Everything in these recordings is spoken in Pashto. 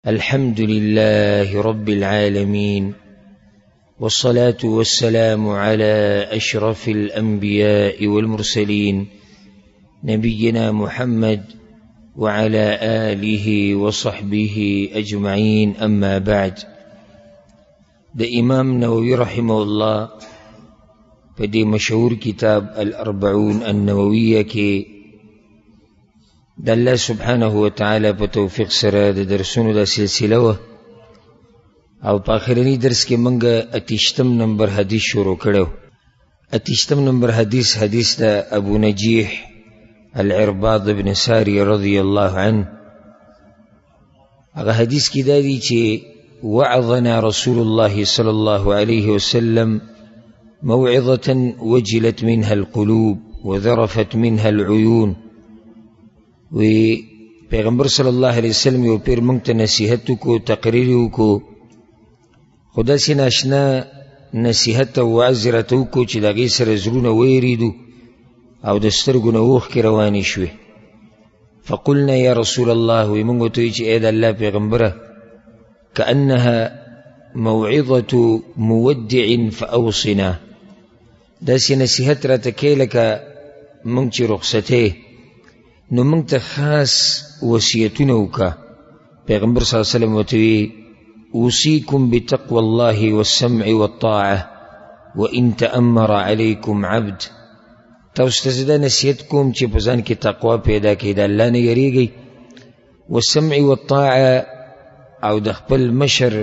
الحمد لله رب العالمين، والصلاة والسلام على أشرف الأنبياء والمرسلين نبينا محمد وعلى آله وصحبه أجمعين. أما بعد، ده إمام نووي رحمه الله فدي مشهور كتاب الأربعون النووية كي د الله سبحانه وتعالى په توفیق سره د درسونو د سلسله و او په آخرنی درس کې منګه 28 نمبر حدیث شروع کړو. 28 نمبر حدیث د ابو نجیح العرباض بن ساری رضی الله عنه. هغه حدیث کې دا دی چې وعظنا رسول الله صلی الله علیه وسلم موعظة وجلت منها القلوب وذرفت منها العيون. وی پیغمبر صلی الله علیه وسلم یو پیر مونږ ته نصیحت کو، تقریر کو، خدا سي ناشنا نصیحت او وعظ راته کو چې دغه سره زړونه ویریدو او د سترګو نه اوښکې روانې شوې. فقلنا یا رسول الله، وی مونږ ته چې اې د الله پیغمبره، کأنها موعظة مودع فأوصنا، داسې نصیحت راته کې لکه مونږ چې رخصتې نو مونږ ته خاص وصیتونه وکړه. پیغمبر صلی الله علیه وسلم ورته وی اوصیکم بتقوى الله والسمع والطاعة وان تأمر علیکم عبد. تاسو ته دا نصیحت کوم چې په ځان کې تقوا پیدا کړئ، د الله نه یریږئ، والسمع والطاعة او د خپل مشر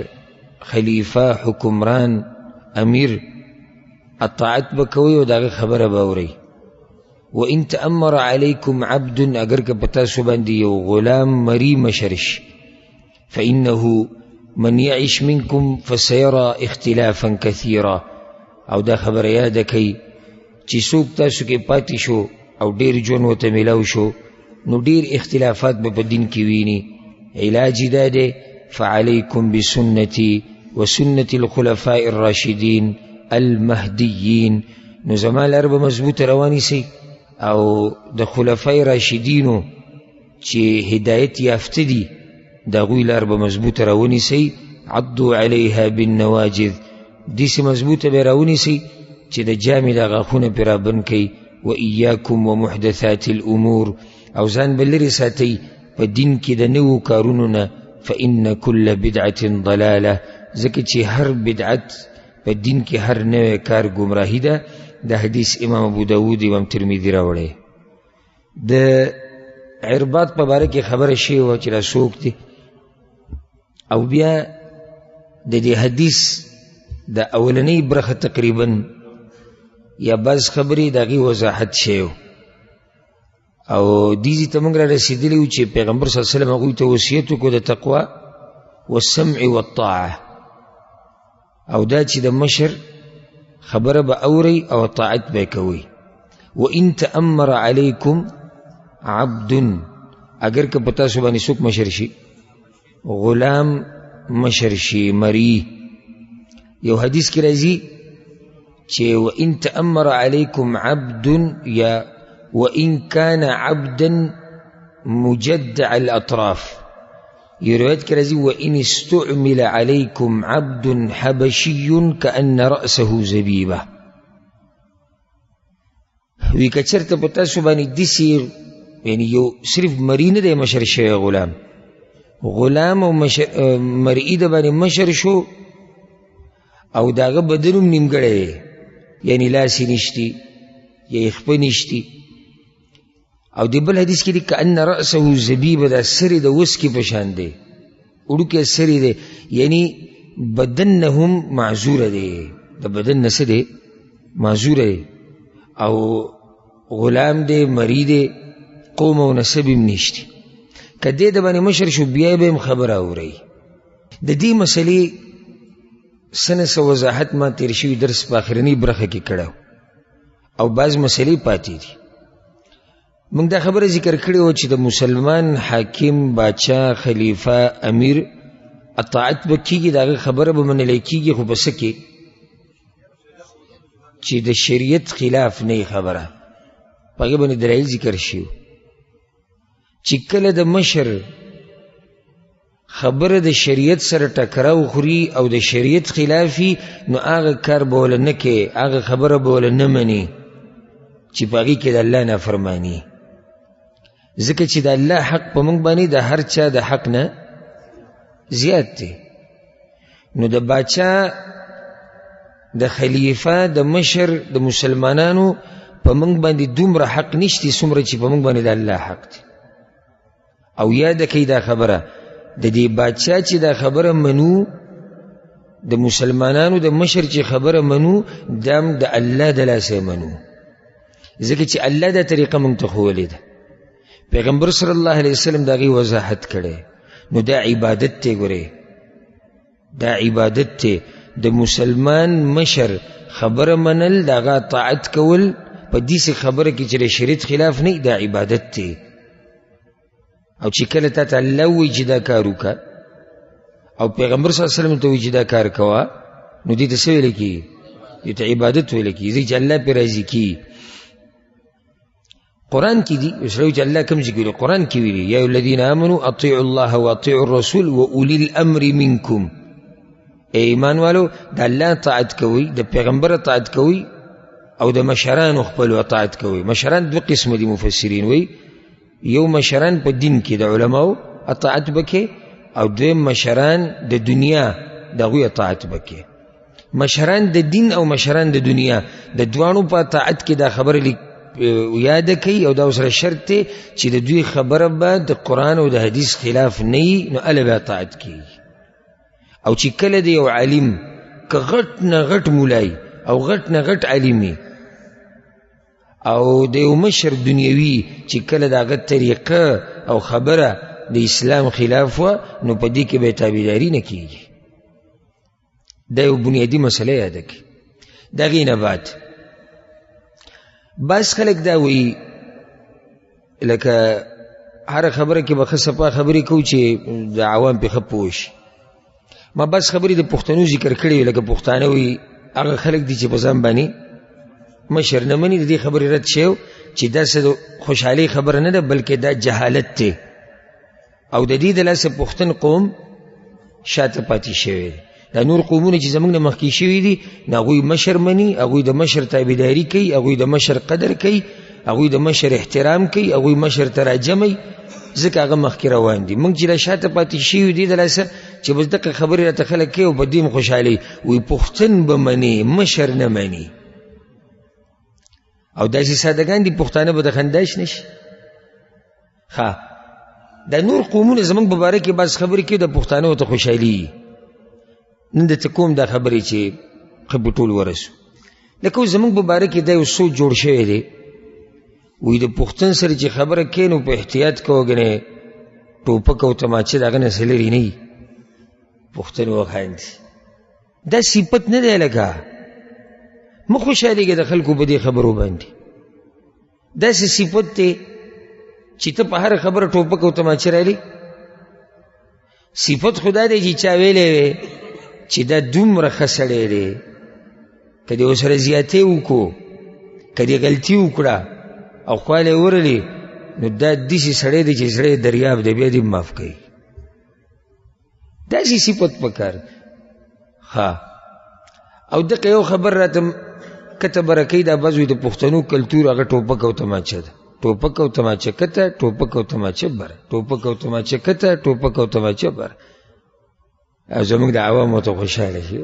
خلیفه حکمران امیر اطاعت به کوئ او دغه خبره به اورئ. وإن تأمر عليكم عبد، اگر که پتا سو باندې یو غلام مری مشرش، فإنه من يعش منكم فسيرى اختلافا كثيرا، او دا خبر یاد کئ چې څوک تاسو کې پاتې شو او ډیر ژوند ورته میلاو شو نو ډیر اختلافات به په دین کې ویني. علاج دا دی فعليكم بسنتي وسنة الخلفاء الراشدين المهديين. نو زما لار به مضبوط رواني سي او د خلفای راشدینو چې هدایت یافته دي د هغوی لار به مضبوطه راونیسئ. عضوا علیها بالنواجذ، داسې مضبوطه به راونیسئ چې د جامې د غاښونه پرې رابند کئ. وإیاکم ومحدثات الامور، او ځان به لرې ساتئ په دین کې د نوو کارونو نه. فإن كل بدعة ضلاله، ځکه چې هر بدعت په دین کې هر نوی کار گمراهی ده. دا حدیث امام ابو داود امام ترمذی راوړی. د عرباض په باره کې خبره شوې وه چې دا څوک دی، او بیا د دې حدیث د اولنۍ برخه تقریبا یا بعض خبرې د هغې وضاحت شوی او دې ته موږ را رسېدلي وو چې پیغمبر صلی الله علیه وسلم هغوی ته وصیت وکړو د تقوا والسمع والطاعه، او دا چې د مشر خبره به اوري او طاعت به کوي. وان تأمر علیکم عبد، اگر که پتا سو باندې څوک مشر شي، غلام مشر شي، مری. یو حدیث کې راځي چې وان تأمر علیکم عبد، یا وان کان عبدا مجدع الاطراف. یو روایت کې راځي وان استعمل علیکم عبد حبشی کأن رأسه زبیبه. وی که چېرته په تاسو باندې داسې یعنی یو صرف مری نه دی مشر شوی، غلام او مرئی د باندې مشر شو او د هغه بدن هم نیمګړی دی، یعنی لاس یې نشتي یا یې خپه نشتي. او دی بل حدیث کې دی کأن رأسه زبیبه، دا سری د وسکي په شان دی، وړوکی سری دی، یعنی بدن نه هم معذوره دی، د بدن نه څه دی معذوره دی، او غلام دی، مری دی، قوم او نسب هم نشتی. که دی د باندې مشر شو بیا به هم خبره اورئ. د دې مسلې څه نه څه وضاحت ما تیر شوي درس په آخرنۍ برخه کې کړی او بعض مسلې پاتې دي. موږ دا خبره ذکر کړې وه چې د مسلمان حاکم، باچا، خلیفه، امیر اطاعت به کېږي، د هغه خبره به منلی کېږي، خو په څه کې چې د شریعت خلاف نه خبره، په هغې باندې دلایل ذکر شي. چې کله د مشر خبره د شریعت سره ټکراو خوري او د شریعت خلافي، نو هغه کار به وله نه کوي، هغه خبره به وله نه مني چې په هغې کې د الله نافرماني. ځکه چې د الله حق په موږ باندې د هر چا د حق نه زیات دی. نو د باچا، د خلیفه، د مشر د مسلمانانو په موږ باندې دومره حق نشتی څومره چې په موږ باندې د الله حق دی. او یاد کړئ دا خبره، د دې باچا چې دا خبره منو، د مسلمانانو د مشر چې خبره منو، دام د الله د لاسه منو، ځکه چې الله دا طریقه موږ ته ښوولې ده. پیغمبر صلی الله علیه وسلم د هغې وضاحت کړی. نو دا عبادت دی. ګورئ، دا عبادت دی. د مسلمان مشر خبره منل، د هغه طاعت کول په داسې خبره کې چې د شریعت خلاف نه، دا عبادت دی. او چې کله تا ته الله ووایي چې دا کار وکړه، او پیغمبر صلی الله علیه وسلم ته وایي چې دا کار کوه، نو دې ته څه ویلی کېږي؟ دې ته عبادت ویلی کېږي، ځکه چې الله پرې راضي کېږي. قرآن کې دي سره چې الله کوم ځای کې ویلي، قرآن کې ویلي یا ایها الذین آمنوا اطیعوا الله واطیعوا الرسول واولی الامر منکم. ایمان والو د الله طاعت کوئ، د پیغمبر طاعت کوئ، او د مشرانو خپلو اطاعت کوئ. مشران دوه قسمه دي مفسرین وایي، یو مشران په دین کې د علماو اطاعت بکې، او دویم مشران د دنیا د هغوی اطاعت بکې. مشران د دین او مشران د دنیا د دواړو په اطاعت کې دا خبره یاد کوي، او دا سره شرط دی چې د دوی خبره به د قرآن او د حدیث خلاف نه وي، نو هله به اطاعت کوي. او چې کله د یو عالم که غټ نه غټ مولای او غټ نه غټ عالمي، او د یو مشر دنیوي چې کله د هغه طریقه او خبره د اسلام خلاف وه، نو په دې کې به تابعداري نه کېږي. دا یو بنیادي مسله یاده کړي. د هغې نه بعد بعض خلک دا وایي، لکه هره خبره کې به ښه صفا خبرې کوو چې د عوام پې ښه پوه شي. ما بعض خبرې د پښتنو ذکر کړي، لکه پښتانه وایي هغه خلک دي چې په ځان باندې مشر نه مني، د دې خبرې رد شوی چې دا څه د خوشحالۍ خبره نه ده، بلکې دا جهالت دی. او د دې د لاسه پښتون قوم شاته پاتې شوی دی. دا نور قومونه چې زموږ نه مخکې شوي دي، نو هغوی مشر مني، هغوی د مشر تابعداري کوي، هغوی د مشر قدر کوي، هغوی د مشر احترام کوي، هغوی مشر ته راجموي، ځکه هغه مخکې روان دي. موږ چې لا شاته پاتې شوي دي د لاسه چې بس دغه خبرې راته خلک کوي او په دې خوشحالي وایي پښتون به مني، مشر نه مني. او داسې سادهګان دي پښتانه به د خنداش نشي. دا نور قومونه زموږ په باره کې بعض خبرې کوي، د پښتانو ته خوشحالي. نن درته کوم دا خبرې چې ښه په ټول ورسو. لکه اوس زموږ په باره کې دا یو سوچ جوړ شوی دی، وایي د پښتون سره چې خبره کوي نو په احتیاط کوه، ګنې ټوپک او تماچه د هغه نه څه لرې نه وي، پښتون وخاندي. دا صفت نه دی. لکه مه خوشحالېږه د خلکو په دې خبرو باندې. داسې صفت دی چې ته په هره خبره ټوپک او تماچه رالې. صفت خدا دی چې چا ویلی وی چې دا دومره ښه سړی دی، که دې ورسره زیاتې وکړو، که دې غلطي وکړه او خواله یې ورلې، نو دا داسې سړی دی چې سړی دریاب دی، بیا دې معاف کوي. داسې صفت پکار. او دغه یو خبر راته کته برکۍ، دا بعض د پښتنو کلتور هغه ټوپک او تماچه ده. ټوپک او تماچه کته، ټوپک او تماچه بره، ټوپک او تماچه کته، ټوپک او تماچه بره. او زموږ د عوامو ته خوشحاله شي.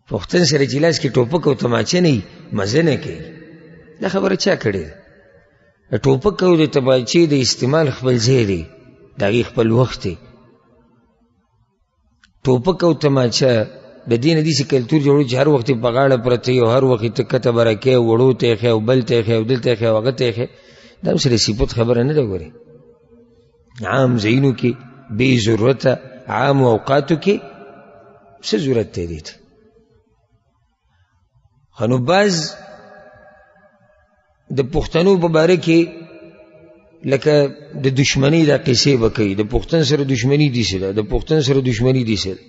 پښتون سره چې لاس کې ټوپک او تماچه نه وي، مزه نه کوي. دا خبره چا کړې ده؟ د ټوپک او د تماچې د استعمال خپل ځای دی، د هغې خپل وخت دی. ټوپک او تماچه د دې نه داسې کلتور جوړو چې هر وخت په غاړه پرته وي، او هر وخت ته کته برکې وړو ته یې ښې او بل ته یې ښې او دلته یې ښې او هغه ته یې ښې. دا هم سره صفت خبره نه ده. ګورې عام ځایونو کې بې ضرورته عامو اوقاتو کې څه ضرورت دی دې ته؟ خو نو بعض د پښتنو په باره کې لکه د دشمنۍ دا قصې به کوي، د پښتون سره دشمني داسې ده، د پښتون سره دشمني داسې ده.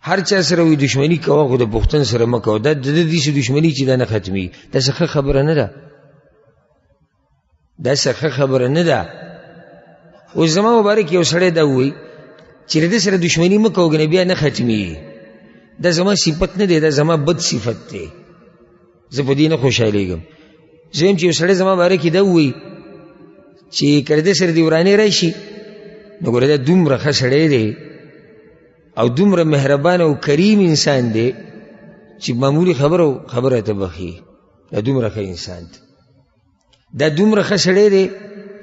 هر چا سره وي دشمني کوه، خو د پښتون سره مه کوه. دا د داسې دشمني چې دا نه ختمي، دا څه ښه خبره نه ده. دا څه ښه خبره نه ده. اوس زما مبارک یو سړی دا ووایي چې د دې سره دشمني مه کوه بیا نه ختمېږي. دا زما صفت نه دی، دا زما بد صفت دی، زه په دې نه خوشحالېږم. زه یم چې یو سړی زما باره کې دا ووایي چې که د دې سره دې ورانې راشي نو ګوره دا دومره ښه سړی دی او دومره مهربان او کریم انسان دی چې معمولي خبره ته بخي. دا دومره ښه انسان دی، دا دومره ښه سړی دی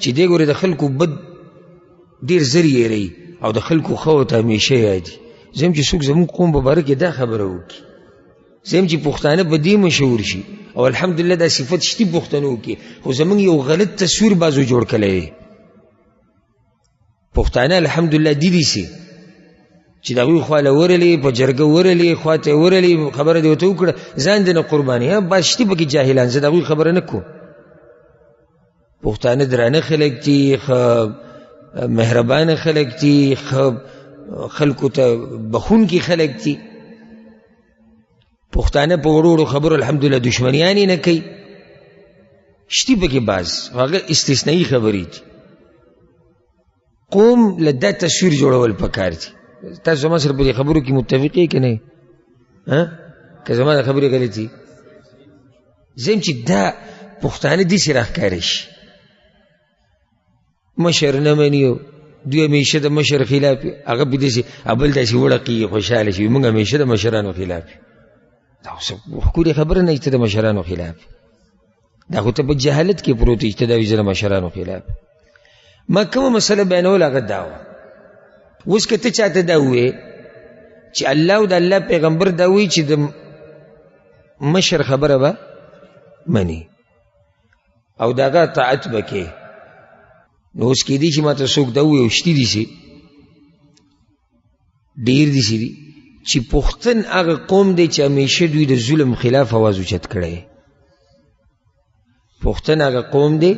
چې دی ګوره د خلکو بد ډېر زر یېروي او د خلکو ښه ورته همیشه یادي. زه یم چې څوک زموږ قوم په باره کې دا خبره وکړي، زه یم چې پښتانه په دې مشهور شي او الحمدلله دا صفت شتي پښتنو کې، خو زموږ یو غلط تصویر بازو جوړ کړی دی. پښتانه الحمدلله دي سي چې د هغوی خواله ورلې، په جرګه ورلې، خواته ورلې، خبره دې ورته وکړه، ځان دې نه قرباني. باز شتي پکې جاهلان، زه د هغوی خبره نه کوم. پښتانه درانه خلک دي، مهربانه خلک دي، خلکو ته بخونکي خلک دي. پښتانه په وړو وړو خبرو الحمدلله دشمنیانې نه کوي، شتي پکې باز، هغه استثنایي خبرې دي. قوم له دا تصویر جوړول پکار دي. تاسو زما سره په دې خبرو کې متفق یې که نه؟ که زما د خبرې غلطي؟ زه یم چې دا پښتانه داسې راښکاره شي، مشر نه مني، دوی همیشه د مشر خلاف، هغه په داسې بل داسې وړقي خوشحاله شي، موږ همیشه د مشرانو خلاف. دا اوس ښکلې خبره نه چې ته د مشرانو خلاف، دا خو ته په جهالت کې پروت یې چې ته دا وایي زه د مشرانو خلاف. ما کومه مسله بیانول هغه دا وه. اوس که ته چاته دا ووایې چې الله او د الله پیغمبر دا وایي چې د مشر خبره به مني او د هغه طاعت به کوې، نو اوس کېدی چې ما ته څوک دا ووایي او شتي دي سي ډېر دي سي دي چې پښتن هغه قوم دی چې همیشه دوی د ظلم خلاف آواز اوچت کړی. پښتن هغه قوم دی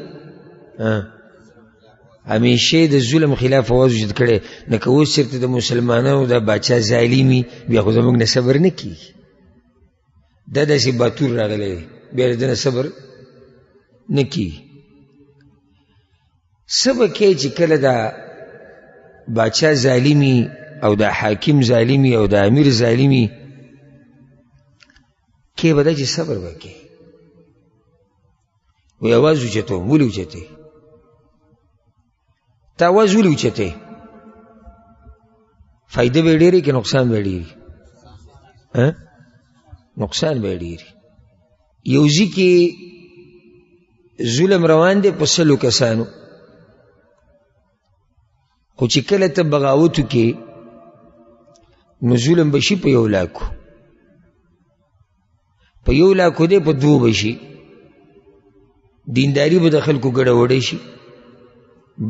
همیشه د ظلم خلاف آواز اوچت کړی. نه که اوس چېرته د مسلمانانو دا باچا ظالمي بیا خو زموږ نه صبر نه کېږي. دا داسې باتور راغلی دی، بیا د ده نه صبر نه کېږي. څه به کوې چې کله دا باچا ظالمي او دا حاکم ظالمي او دا امیر ظالمي، کې به دا چې صبر به کوې. وی آواز اوچتوم. ولې اوچتې؟ ته آواز ولې اوچتې؟ فایده به یې ډېرې که نقصان به یې ډېري؟ نقصان به یې ډېري. یو ځای کې ظلم روان دی په 100 کسانو، خو چې کله ته بغاوت وکې نو ظلم به شي په 1 لاکو، په 1 لاکو دی په 2 به شي. دینداري به د خلکو ګډوډی شي،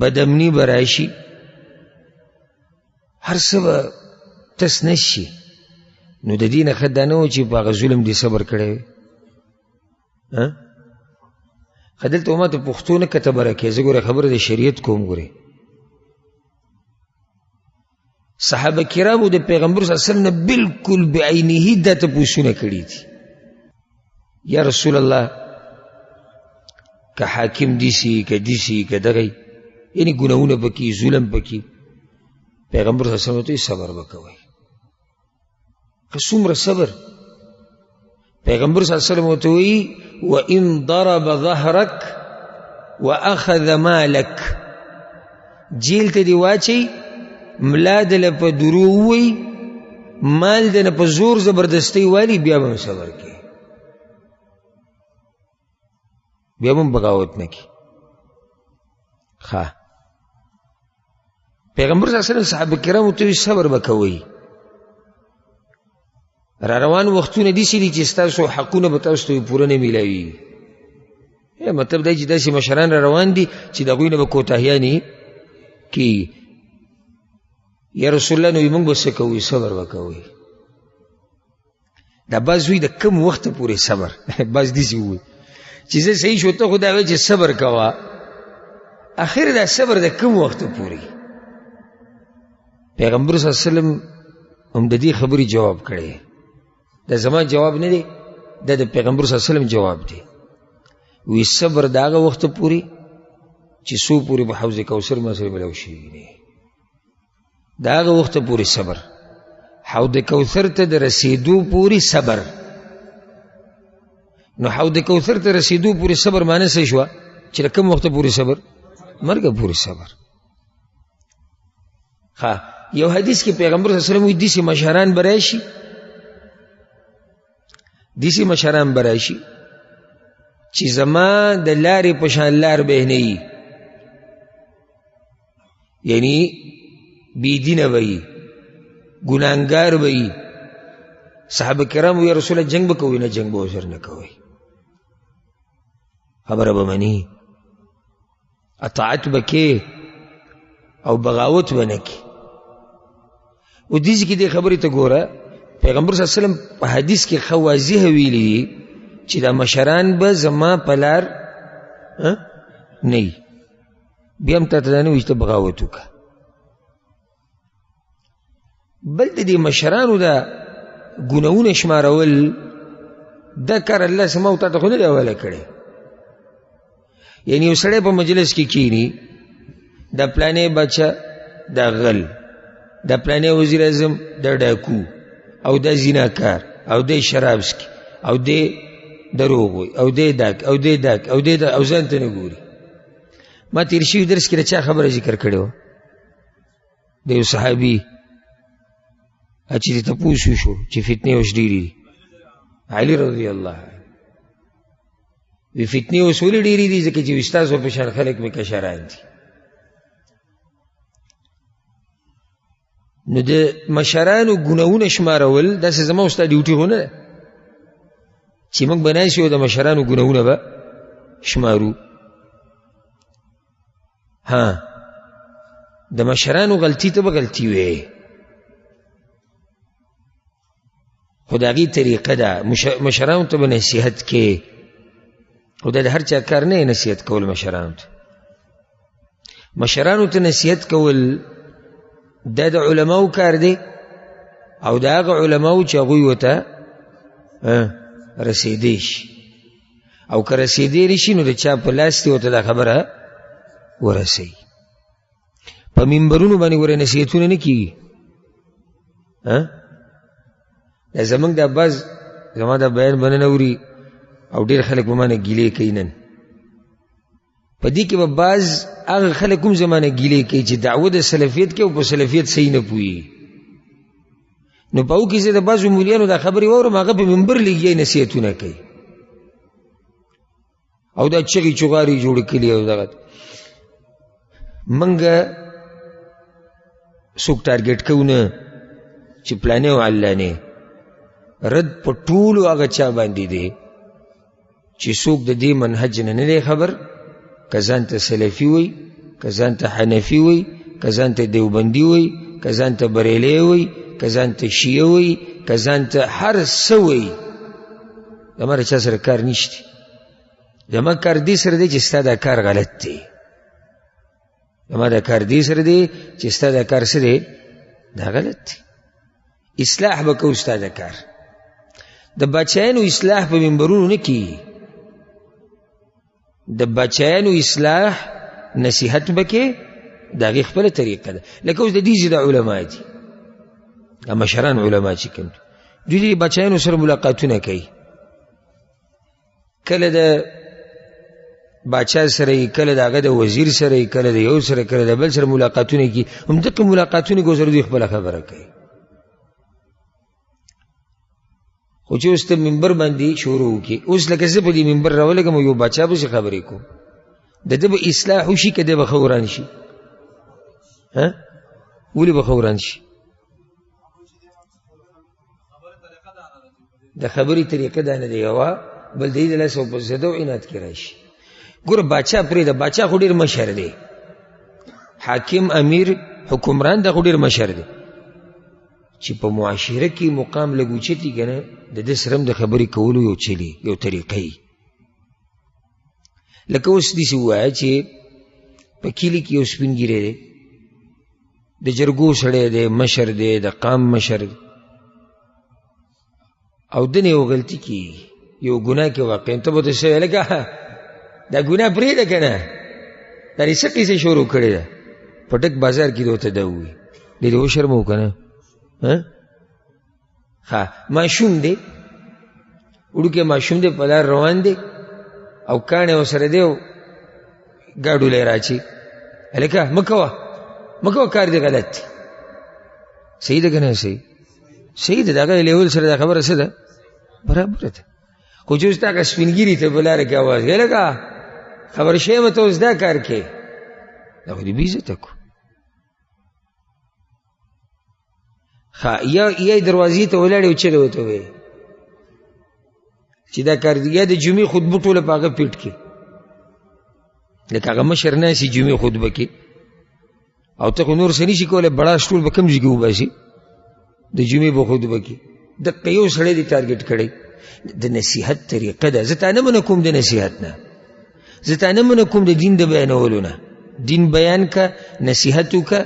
بدامني به راشي، هر څه به تس نس شي. نو د دې نه ښه دا نه و چې په هغه ظلم دې صبر کړی وی. ښه دلته ما ته پښتو نه کتبه راکوې، زه ګوره خبره د شریعت کوم. ګورې صحابه کرامو د پیغمبر صلی الله علیه وسلم نه بالکل بعینه دا تپوسونه کړي دي، یا رسول الله که حاکم دي سي که دي سي که دغی، یعنی ګناهونه پکې، ظلم پکې، پیغمبر صلی الله علیه وسلم ته صبر به کوئ. که څومره صبر، پیغمبر صلی الله علیه وسلم ورته وایي وان ضرب ظهرک واخذ مالک، جیل ته دې واچوي، ملا دله په درو ووایي، مال دنه په زور زبردستی والی، بیا به هم صبر کوي، بیا به هم بغاوت نه کوي. پیغمبر صلی الله علیه وسلم صحابه کرامو ته صبر به کوئ. را روان وختونه داسې دي چې ستاسو حقونه به تاسو ته پوره نه میلاوي. مطلب دا چې داسې مشران را روان دي چې د هغوی نه به کوتاهیانې کېږي. یا رسول الله نو موږ به څه کوئ؟ صبر به کوئ. دا بعض وایي د کم وخته پورې صبر، بعض داسې ووایي چې زه صحیح شو، ته خو دا وایي چې صبر کوه. اخر دا صبر د کم وخته پورې؟ پیغمبر صلی الله علیه وسلم هم د دې خبرې جواب کړی. دا زما جواب نه دی، دا د پیغمبر صلی الله علیه وسلم جواب دی. وی صبر د هغه وخته پورې چې څو پورې به حوض کوثر مسله بلو شي نه دا هغه وخت پورې صبر حوض کوثر ته د رسیدو پورې صبر نو حوض کوثر ته رسیدو پورې صبر معنی څه شو چې کوم وخت پورې صبر مرګ پورې صبر ها یو حدیث کې پیغمبر صلی الله علیه وسلم وایي دسی مشران براشي دسی مشران براشي چې زما د لارې په شان لار به نه وي یعنی بيدینه وي ګناهګار وي صحابه کرام وی رسول الله جنگ وکوي نه جنگ به وسر نه کوي خبره به مني اطاعت بکې او بغاوت ونکي و دې کې دې خبرې ته ګوره پیغمبر صلی الله علیه وسلم په حدیث کې خوازی ویلي چې دا مشران به زما پلار نه بیا هم ته نه وي چې بغاوت وکړه بل د دې مشرانو دا ګناهونه شمارول دا کار الله سماو ته خو نه دی حواله کړی یعنی یو سړی په مجلس کې کینی دا پلانې بچه دا غل دا پلانې وزیر اعظم دا ډاکو او دا زیناکار او دا شراب څکي او دا دروغ وي او دا داک او دا داک او دا او ځان ته نه ګوري ما تیر شوي درس کې د چا خبره ذکر کړې وه د یو صحابي چې دې تپوس وشو چې فتنې اوس ډېرې دي علي رضی الله عنه وی فتنې اوس ولې ډېرې دي ځکه چې ستاسو په شان خلک مې کشران دي نو د مشرانو ګناهونه شمارول داسې زما او ستا ډیوټي خو نه ده چې موږ به ناست یو د مشرانو ګناهونه به شمارو ها د مشرانو غلطي ته به غلطي وې خو د هغې طریقه ده مشرانو ته به نصیحت کې خو دا د هر چا کار نه نصیحت کول مشرانو ته نصیحت کول دا د علماو کار دی او د هغه علماو چې هغوی ورته رسېدی شي او که رسېدلی شي نو د چا په لاس کې ورته دا خبره ورسوي په منبرونو باندې ورې نصیحتونه نه کېږي دا زمونږ دا بعض زما دا بیان به نه اوري او ډېر خلک به مانه ګیلې کوي نن په دې کې به بعض هغه خلک هم زمانه ګیلې کوي چې دعوه د سلفیت کې او په سلفیت صحیح نه پوهېږي نو په هغو کې زه د بعضو مولیانو دا خبرې واورم هغه په منبر لګیا نصیحتونه کوي او دا چغې چغارې جوړې کړي او دغه موږ څوک ټارګېټ کوو نه چې پلانې او علانې رد په ټولو هغه چا باندې دی چې څوک د دې منهج نه دی خبر که ځان ته سلفي وي که ځان ته حنفي وي که ځان ته دیوبندي وي که ځان ته بریلی وي که ځان ته شیعه وي که ځان ته هر څه وي زما د چا سره کار نشته زما کار دې سره دی چې ستا دا کار غلط دی زما دا کار دې سره دی چې ستا دا کار څه دی دا غلط دی اصلاح به کوو ستا دا کار د بچیانو اصلاح په منبرونو نه کېږي د بچیانو اصلاح نصیحت بکې د هغې خپله طریقه ده لکه اوس د دې چې د علما دي د مشران علما چې کوم دوی د بچیانو سره ملاقاتونه کوي کله د باچا سره کله د هغه د وزیر سره کله د یو سره کله د بل سره ملاقاتونه کوي همدغه ملاقاتونه کې سره دوی خپله خبره کوي خو چې اوس ته منبر باندې شروع وکړي اوس لکه زه په دې منبر راولګم یو بچا پسې خبرې کوم د ده به اصلاح وشي که دی به ښه وران شي ولې به ښه وران شي د خبرې طریقه دا نه دی یوه بل د دې د لاسه په زده او عناد کې راشي ګوره باچا پرېږده باچا خو ډېر مشر دی حاکم امیر حکمران دا خو ډېر مشر دی چې په معاشره کې مقام لږ اوچتي که نه د ده سره هم د خبرې کولو یو چلي یو طریقه یي لکه اوس داسې ووایه چې په کلي کې یو سپین ږیری دی د جرګو سړی دی مشر دی د قام مشر دی او دنه یو غلطي کېږي یو ګناه کې واقع ته به ورته څه ویې لکه دا ګناه پرېږده که نه دا څه کیسه شروع کړې ده پټک بازار کې دوته دا ووي دې وشرمو که نه ها ماشوم دی وړوکی ماشوم دی په لار روان دی او کاڼی ورسره دی او ګاډو لی راچي هلکه مه کوه کار دی غلط دی صحیح ده که نه صحیح ده د هغه لیول سره دا خبره څه ده برابره ده خو چې اوس تا که سپینګیري ته په لاره کې اواز هلکه خبر شوی مه ته اوس دا کار کې دا خو دې بېعزته کو یا دروازې ته ولاړې او چغې ورته ووایې چې دا کار دی یا د جمعې خطبه ټوله په هغه پیټ کې لکه هغه مشر ناستي جمعې خطبه کې او ته خو نور څه نشي کولی بړاس ټول به کوم ځای کې وباسي د جمعې په خطبه کې دقه یو سړی دی ټارګېټ کړی د نصیحت طریقه ده زه تا نه منع کوم د نصیحت نه زه تا نه منع کوم د دین د بیانولو نه دین بیان که نصیحت وکه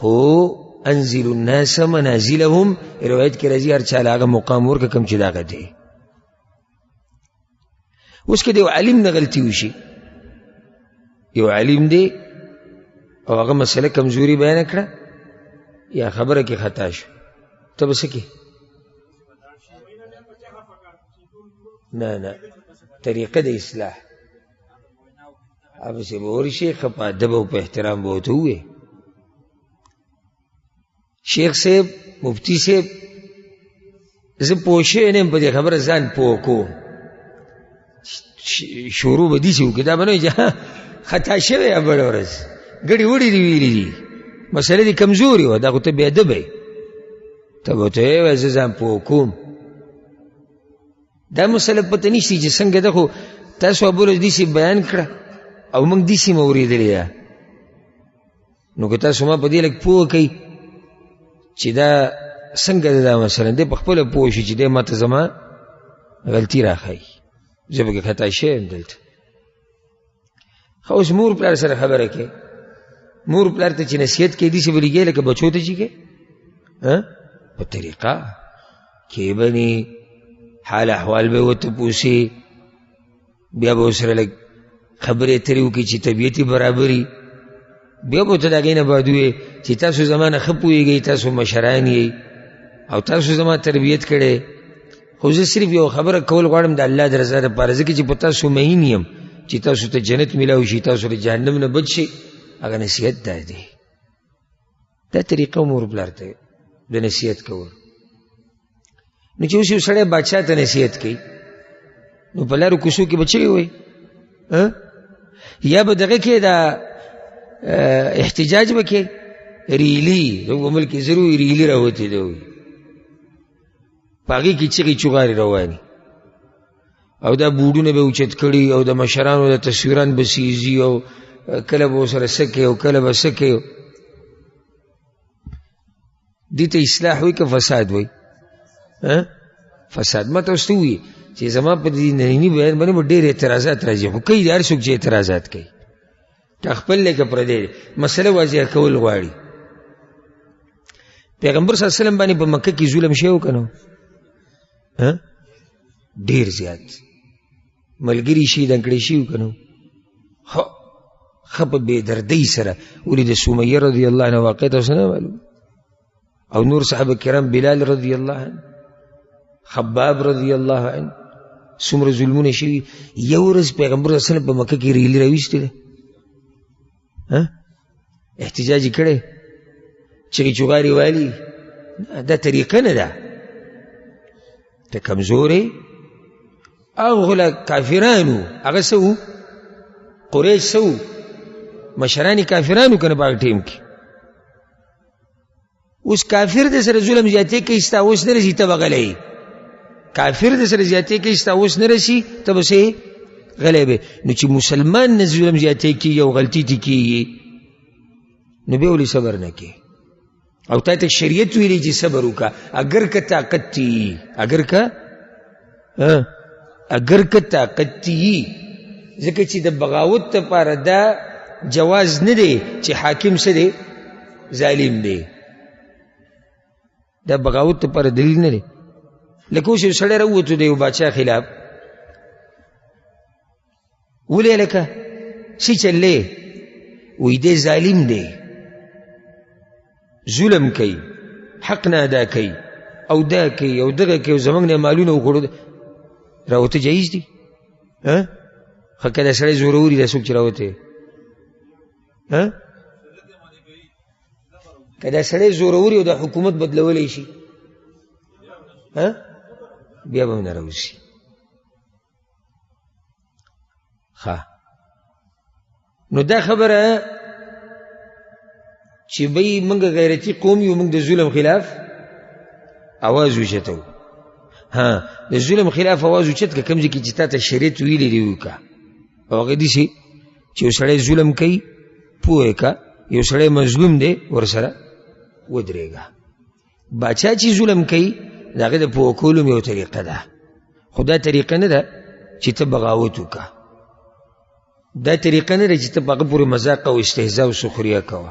خو انزل الناس منازلهم روایت کې راځي هر چا له هغه مقام ورکه کوم چې د هغه دی اوس که د یو عالم نه غلطي وشي یو عالم دی او هغه مسله کمزوري بیانه کړه یا خبره کې خطا شو ته به څه کې نه طریقه د اصلاح هغسې به ورشي ښه په ادب او په احترام به ورته ووایې شیخ صاحب مفتی صاحب زه پوه شوی نه یم په دې خبره ځان پوه کوم شروع به داسې وکړي دا به نه وي چې خطا شوی یا بله ورځ ګډې وړې دې ویلي دي مسله دې کمزوري وه دا خو ته بېادبه یې ته به ورته وایې زه ځان پوه کوم دا مسله پته نشته چې څنګه ده خو تاسو ابوله داسې بیان کړه او موږ داسې مو اورېدلې ده نو که تاسو ما په دې لږ پوه کوئ چې دا څنګه ده دا مثلا دی په خپله پوه شي چې دی ما ته زما غلطي راښایي زه پکې خطا شوی یم دلته ښه اوس مور پلار سره خبره کوې مور پلار ته چې نصیحت کوي داسې به لګې لکه بچو ته چې کوې په طریقه کې بنې حال احوال به ورته پوسې بیا به ورسره لږ خبرې اترې وکړي چې طبیعت یې برابري بیا به ورته د هغې نه بعد ووایې چې تاسو زما نه ښه پوهېږئ تاسو مشران یئ او تاسو زما تربیت کړی خو زه صرف یو خبره کول غواړم د الله د رضا دپاره ځکه چې په تاسو مهین یم چې تاسو ته جنت میلاو شي تاسو د جهنم نه بچ شئ هغه نصیحت دا دی دا طریقه مور پلار ته د نصیحت کول نو چې اوس یو سړی بادشاه ته نصیحت کوي نو په لارو کوڅو کې به چغې وایي یا به دغه کې دا احتجاج به کې ریلي زموږ ملک کې ضرور ریلي راوتې ده وایي په هغې کې چغې چغارې رواني او دا بوډونه به اوچت کړي او د مشرانو د تصویران به سیزي او کله به ورسره څه کوي او کله به څه کوي دې ته اصلاح وایي که فساد وایي فساد ما ته اوس ته ووایي چې زما په دې ننني بیان باندې به ډېر اعتراضات راځي خو کوي هر څوک چې اعتراضات کوي تا خپل لکه پردی مسله واضح کول غواړي پیغمبر صلی الله علیه وسلم باندې په مکه کې ظلم شوی و که نه ډېر زیات ملګري شهیدان کړي شوي و که نه ښه په بېدردۍ سره ولې د سمیه رضی الله عنه واقع تاسو نه معلوم او نور صحابه کرام بلال رضی الله عنه خباب رضی الله عنه څومره ظلمونه شوي یو ورځ پیغمبر صلی الله علیه وسلم په مکه کې ریلي راویستې ده احتجاج یې کړی چغې چغارې والي دا طریقه نه ده ته کمزورې هغه کافرانو هغه څه وو قریش څه وو مشران کافرانو که نه په هغه ټیم کې اوس کافر د سره ظلم زیاتې کوي ستا اوس نه رسي ته به غلی کافر د سره زیاتې کوي ستا اوس نه رسي ته به څه غلی به نو چې مسلمان نه ظلم زیاتې کېږي او غلطي تې کېږي نو بیا ولې صبر نه کوي او تا ته شریعت ویلی چې صبر وکړه اگر که طاقت تی اگر که طاقت تی ځکه چې د بغاوت دپاره دا جواز نه دی چې حاکم څه دی ظالم دی دا بغاوت دپاره دلیل نه دی لکه اوس یو سړی راووتو د یو باچا خلاف ولې لکه سی چلے وی دے ظالم دے ظلم کئی حق نه ادا کئی او دا کئی او دغه کئی او زمانگ نه مالونه وکړو راوته جایز دی خکه دا سړی زوروری دا څوک چې راوته که دا سړی زوروری او دا حکومت بدلولی شي بیا به نه راوځي نو دا خبره چې بی منګ غیرتی قوم یو منګ د ظلم خلاف आवाज وشتو د ظلم خلاف आवाज وشت که کمزې کې چې تا ته شریعت ویلې دی وکا او هغه دي چې یو سړی ظلم کوي پوهه کا یو سړی مظلوم دی ورسره ودرېږه باچا چې ظلم کوي د هغه د پوه کولو یو طریقه ده خو دا طریقه نه ده چې ته بغاوت وکړه دا طریقه نه ده چې ته په هغه پورې مذاق او استهزا او سخریه کوه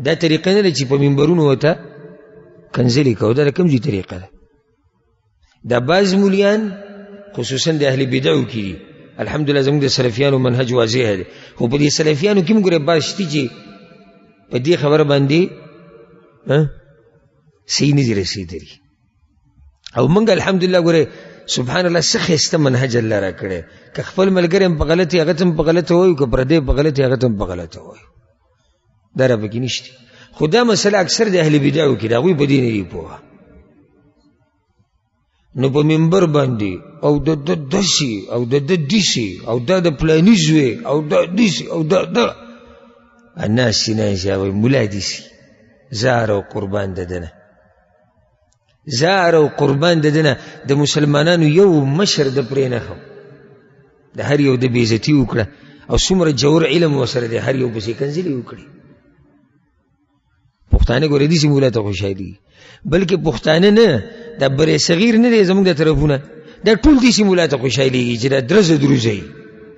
دا طریقه نه ده چې په منبرونو ورته کنځلې کوه دا د کوم ځای طریقه ده دا بعض مولیان خصوصا د اهل بدعو کې دي الحمدلله زموږ د سلفیانو منهج واضح دی خو په دې سلفیانو کې موږ ګورې بعض شتي چې په دې خبره باندې صحیح نه دي رسېدلي او موږ الحمدلله ګورې سبحان الله څه ښایسته منهج الله را کړی که خپل ملګری هم په غلطې هغه ته هم په غلطه وایو که پردی په غلطې هغه ته هم په غلطه وایو دا را پکې نشته خو دا مسله اکثر د اهل بدعو کې د هغوی په دې نه دي پوهه نو په منبر باندې او د دسي او د دیسي او دا د پلاني زوی او دا دیسي او دا الناس ناس یا وایي ملا دیسي زار او قربان ددنه زار او قربان ددنه د مسلمانانو یو مشر د پرې نه خو د هر یو د بېعزتي وکړه او څومره جوور علم ورسره دی هر یو پسې کنځلې وکړي پښتانه ګورې داسې مولا ته خوشحالي بلکې پښتانه نه دا برې صغیر نه دی زموږ د طرفونه دا ټول داسې مولا ته خوشحالېږي چې دا درزه دروزی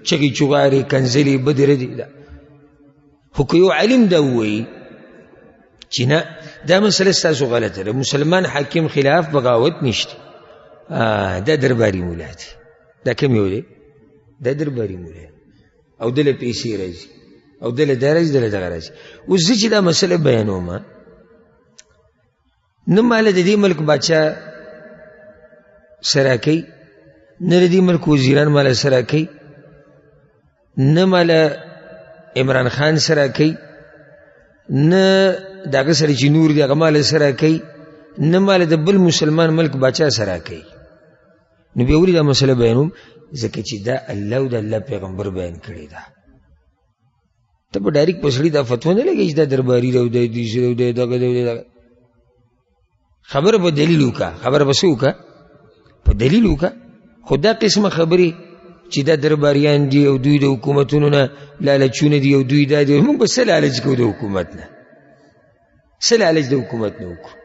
چغې چغارې کنځلې بدې ردې دا خو که یو عالم دا ووایي چې نه دا مسله ستاسو غلطه ده مسلمان حاکم خلاف بغاوت نشته دا درباري مولا دی دا کوم یو دی دا درباري مولا او دله پیسې راځي او دله دا راځي دله دغه راځي اوس زه چې دا مسله بیانوم نه ماله د دې ملک باچا سره کوي نه د دې ملک وزیران ماله سره کوي نه ماله عمران خان سره کوي نه د هغه سره چې نور دی هغه ماله سره کوي نه ماله د بل مسلمان ملک باچا سره کوي نو بیا ولې دا مسله بیانوم ځکه چې دا الله او د الله پیغمبر بیان کړې ده ته په ډایرکټ په سړي دا فتوا نه لګوي چې دا درباري دی او دی دیسي دی او دی دغه دی او دی دغه خبره په دلیل وکړه خبره په څه وکړه په دلیل وکړه خو دا قسمه خبرې چې دا درباریان دي او دوی د حکومتونو نه لالچونه دي او دوی دا دي موږ به څه لالچ کوو د حکومت نه څه لالچ د حکومت نه وکړو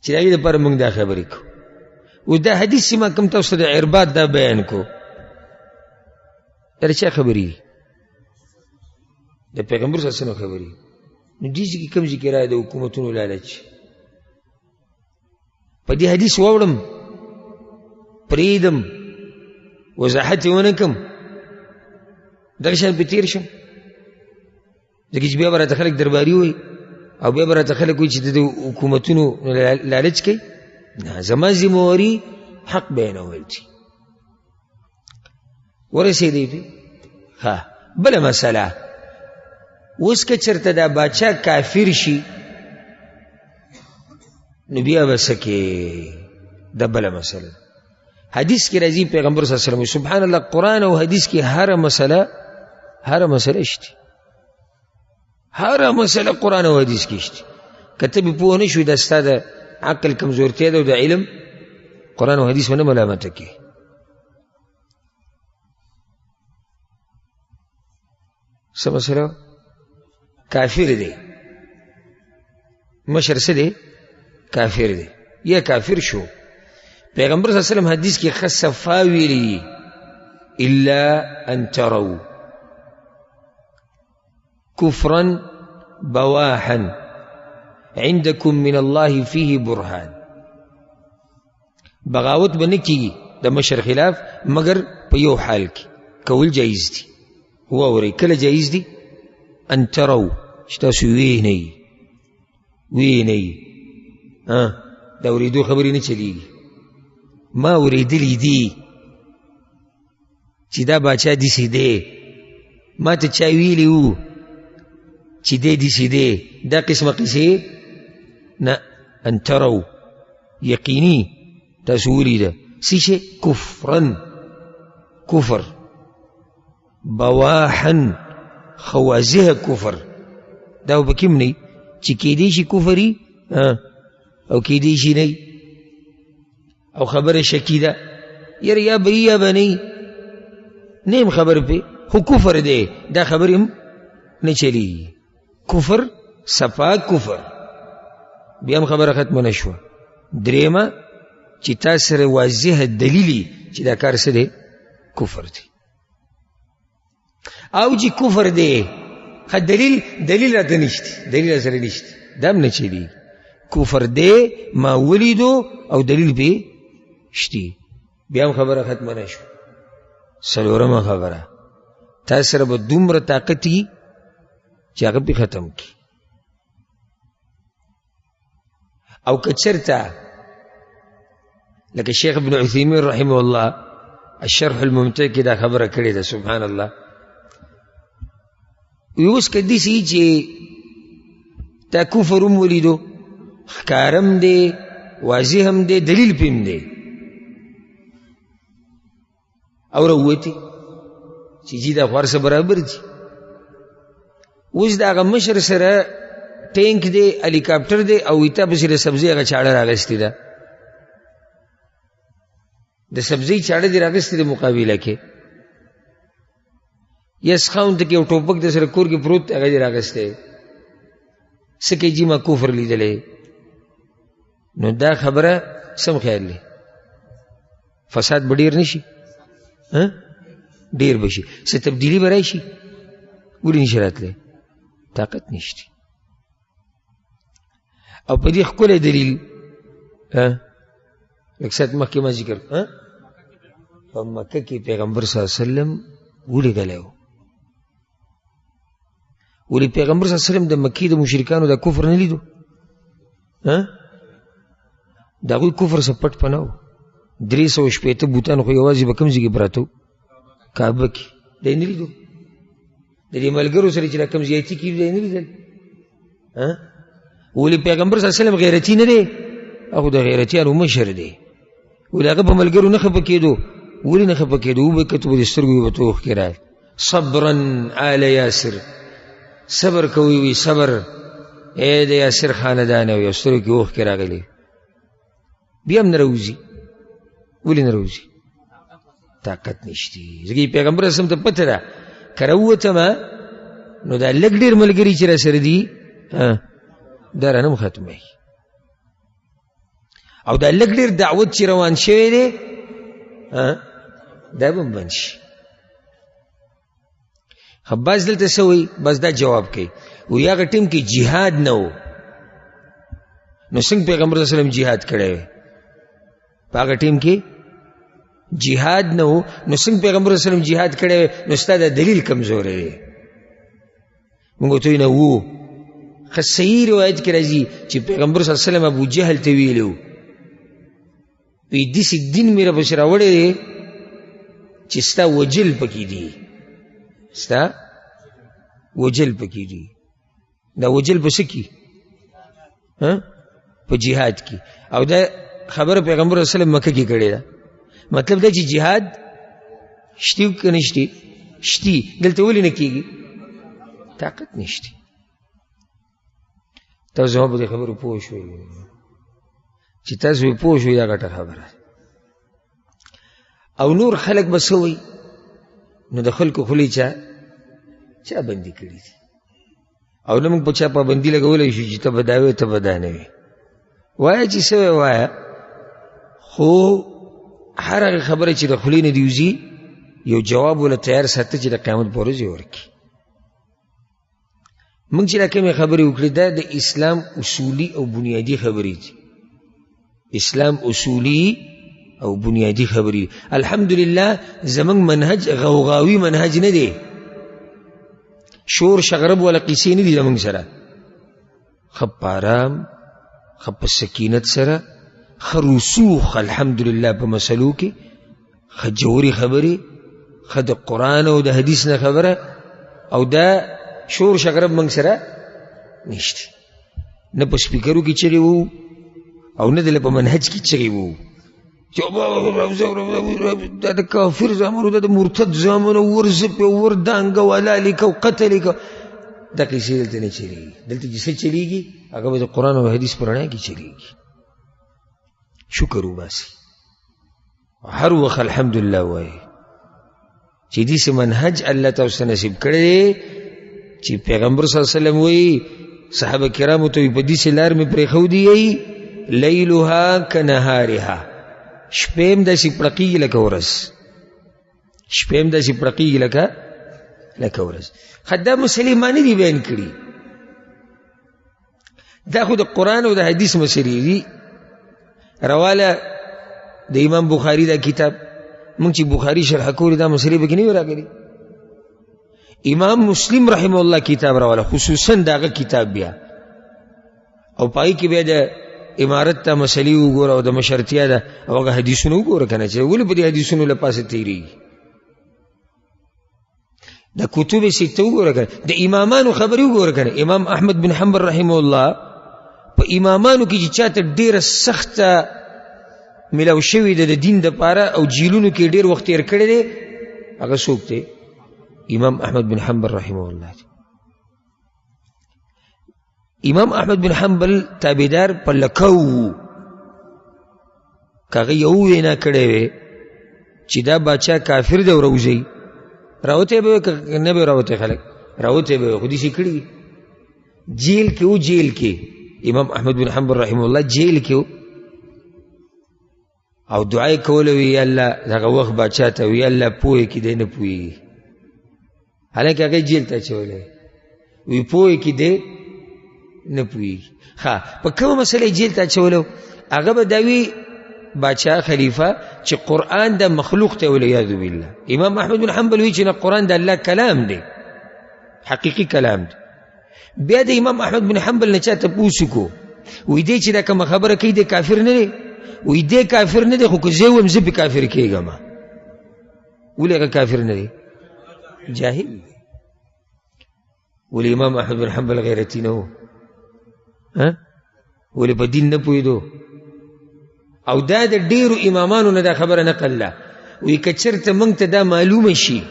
چې د هغې دپاره موږ دا خبرې کوو اوس دا حدیث چې ما کوم تاسو د عرباد دا بیان کو دا د چا خبرې دي د پیغمبر صلی الله علیه وسلم خبرې نو دې کې کوم ذکر راځي د حکومتونو لالچ په دې حدیث واوړم پریدم وضاحت یې ونه کړم دغه شان پې تېر شم ځکه چې بیا به راته خلک درباري وایي او بیا به راته خلک وایي چې د حکومتونو لالچ کوي نه زما ذمواري حق بیانول دي ورسېدی پې بله مسله اوس که چېرته دا باچا کافر شي نو بیا به څه کې دا بله مسله حدیث کې راځي پیغمبر صلی الله علیه وسلم سبحان الله قرآن او حدیث کې هر مسله شته هر مسله قرآن او حدیث کې شته که ته به پوه نه شوې دا ستا د عقل کمزورتیا ده او د علم قرآن او حدیث ونه ملامته کې څه مسله کافر دی مشر څه دی کافر دی یا کافر شو پیغمبر صلی الله علیه وسلم حدیث کې خصفا ویلی الا ان تروا كفرا بواحا عندكم من الله فيه برهان بغاوت بنکی د مشر خلاف مگر په یو حال کې کول جایز دي واوري کله جایز دي ان تروا چې تاسو وینئ دا اورېدو خبرې نه چلیږي. ما اورېدلی دي چې دا باچا داسې دی، ما ته چا ویلي وو چې دی داسې دی، دا قسمه قصې نه. ان تروا یقیني تاسو ولیده څه شی؟ کفرا کفر، بواحا خوازه کفر. دا به کوم نه چې کېدی شي کفري او کېدی شي نه، او خبره شکی ده یاره یا به یا به نه یم خبر پې، خو کفر دی، دا خبرې هم نه چلیږي. کفر صفا کفر، بیا هم خبره ختمه نه شوه. درېیمه چې تا سره واضح دلیلي چې دا کار څه دی؟ کفر دی. او چې کفر دی دلیل راته نشته، دلیل سره نشته، دا هم نه چلیږي. کفر دی ما ولیدو او دلیل پې شته، بیا هم خبره ختمه نه شوه. څلورمه خبره، تا سره به دومره طاقت وي چې هغه پې ختم کړي. او که چېرته لکه شیخ ابن عثیمین رحمه الله الشرح الممتع کې دا خبره کړې ده، سبحان الله. اوس که داسې چې تا کفر هم ولیدو، ښکارم دی، واضح هم دی، دلیل پې هم دی، او راووتې چې جي دا خو هر څه برابر دي. اوس د هغه مشر سره ټینک دی، هلیکاپټر دی، او وي تا پسې د سبزۍ هغه چاړه راغستې ده، د سبزۍ چاړه دې راغستې ده مقابله کې، یا سخاون ته کې یو ټوپک د سره کور کې پروت هغه دې راغستی، څه کوي جي ما کفر لیدلی. نو دا خبره سم خیال دی، فساد به ډېر نه شي؟ ډېر به شي. څه تبدیلي به راشي؟ ولې نشي راتلی؟ طاقت نشته. او په دې ښکلی دلیل لږ ساعت مخکې ما ذکر په مکه کې پیغمبر صلی الله علیه وسلم ولیدلی و. ولې پیغمبر صلی الله علیه وسلم د مکې د مشرکانو دا کفر نه لیدو؟ د هغوی کفر څه پټ پناه و. 360 بوتان خو یوازې به کوم ځای کې پراته و؟ کعبه کې. دی نه لیدو؟ د دې ملګرو سره چې دا کوم زیاتي کېږي دی نه لیدل؟ ولې پیغمبر صلی الله علیه وسلم غیرتي نه دی؟ هغه د غیرتیانو مشر دی. ولې هغه په ملګرو نه خفه کېدو؟ ولې نه خفه کېدو؟ وبه کتو به د سترګو به ته اوښکې راغلې. صبرا آل یاسر، صبر کوي وي صبر، ای د یاسر خاندان، او یو سترګو کې اوښکې راغلې. بیا هم نه راوځي. ولې نه راوځي؟ طاقت نشته. ځکه پیغمبر اسلام ته پته ده که راووتمه نو دا لږ ډېر ملګري چې را سره دي دا رانه هم ختموي، او دا لږ ډېر دعوت چې روان شوی دی دا به هم بند شي. خو بعض دلته څه وایي؟ بس دا جواب کوي، وایي هغه ټیم کې جهاد نه و، نو څنګه پیغمبر صلی الله علیه وسلم جهاد کړی وی؟ په هغه ټیم کې جهاد نه و، نو څنګه پیغمبر صلی الله علیه وسلم جهاد کړی وی؟ نو ستا دا دلیل کمزوری دی. موږ ورته وایو نه وو. ښه صحیح روایت کې راځي چې پیغمبر صلی الله علیه وسلم ابو جهل ته ویلي وو، وی داسې دین مې راپسې راوړی دی چې ستا وجل پکې دي، ستا وجل پکې دي. دا وجل په څه کې؟ په جهاد کې. او دا خبره پیغمبر صلی الله علیه وسلم مکه کې کړې ده. مطلب دا چې جهاد شتی که نشتی؟ شتی. دلته ولې نه کېږي؟ طاقت نشتی. تاسو زما په دې خبرو پوه شوئ؟ چې تاسو یې پوه شوئ دا ګټه خبره. او نور خلک به څه وایي؟ نو د خلکو خولې چا بندي کړي دي، او نه موږ په چا پابندي لګولی شو چې ته به دا وې ته به دا نه وې. وایه چې څه وې وایه، خو هر هغه خبره چې د خولې نه دې وځي یو جواب وله تیار ساته چې د قیامت په ورځ یې ورکړي. موږ چې دا کومې خبرې وکړې دا د اسلام اصولي او بنیادي خبرې دي. اسلام اصولي او بنیادي خبرې. الحمدلله زمونږ منهج غوغاوي منهج نه دی، شور شغرب ولا قیسې نه دي زمونږ سره. ښه په آرام، ښه په سکینت سره، ښه رسوخ الحمدلله په مسلو کې، ښه جوړې خبرې، ښه د قرآن او د حدیث نه خبره، او دا شور شغرب موږ سره نشته. نه په سپیکرو کې چغې وو او نه د په منهج کې چغې وو دا د کافر زامن او د مرتد زامن او ورزپ او وردانګه والا لیکو قتل لیکو. دا کیسې دلته نه چلیږي. دلته چې څه چلیږي هغه به د قرآن او حدیث په رڼا کې چلیږي. شکر وباسي هر وخت الحمدلله وایي چې دې منهج الله تاسو نصیب کړی چې پیغمبر صلی الله علیه وسلم وایي صحابه کرامو ته په دې لار مې پرېښودی لیلها کنهارها، شپې هم داسې پړقېږي لکه ورځ، شپې هم داسې پړقېږي لکه ورځ. خو دا مسلې ما نه دي بیان کړي، دا خو د قرآن او د حدیث مسلې دي. رواله د امام بخاري دا کتاب مونږ چې بخاري شرح کولې دا مسلې به کې نه وي راغلي. امام مسلم رحمه الله کتاب راواله خصوصا داغه کتاب بیا، او پای کې بیا د امارت ته مسلې وګوره او د مشرتیا ده او هغه حدیثونه وګوره کنه چې ولې په دې حدیثونو له پاسه تېرېږي. د کتب سته وګوره کنه، د امامانو خبرې وګوره کنه. امام احمد بن حنبل رحمه الله په امامانو کې چې چاته ډېره سخته ملاو شوې ده د دین دپاره او جیلونو کې ډېر وخت تېر کړی دی، هغه څوک دی؟ امام احمد بن حنبل رحمه الله. امام احمد بن حنبل تابعدار په لکو کاغه یو وینا کړی وی چې دا باچا کافر دی وروځي راوته به نه به راوته خلک راوته به خودي شي کړی جیل کې او جیل کې امام احمد بن حنبل رحمه الله جیل کې او دعای کول وی الله هغه وخت باچا ته وی الله پوهه کې دی نه پوهي، حالانکه هغه جیل ته چولې وی پوهه کې دی نه پوهي. ها په کومه مسله جیل ته چولو هغه به دوی باچا خلیفہ چې قرآن د مخلوق ته ولیاذ بالله. امام احمد بن حنبل وی چې نه قرآن د الله کلام دی، حقیقي کلام دی. بیا د امام احمد بن حنبل نه چاته پوښتنه وی دی چې دا کوم خبره کوي د کافر نه دی، وی دی کافر نه دی خو که زه وم زه به کافر کېږم. ولې هغه کافر نه دی؟ جاهل دی. ولې امام احمد بن حنبل غیرتی نه و؟ ولې په دین نه پوهېدو؟ او دا د ډېرو امامانو نه دا خبره نقل ده، وی که چېرته موږ ته دا معلومه شي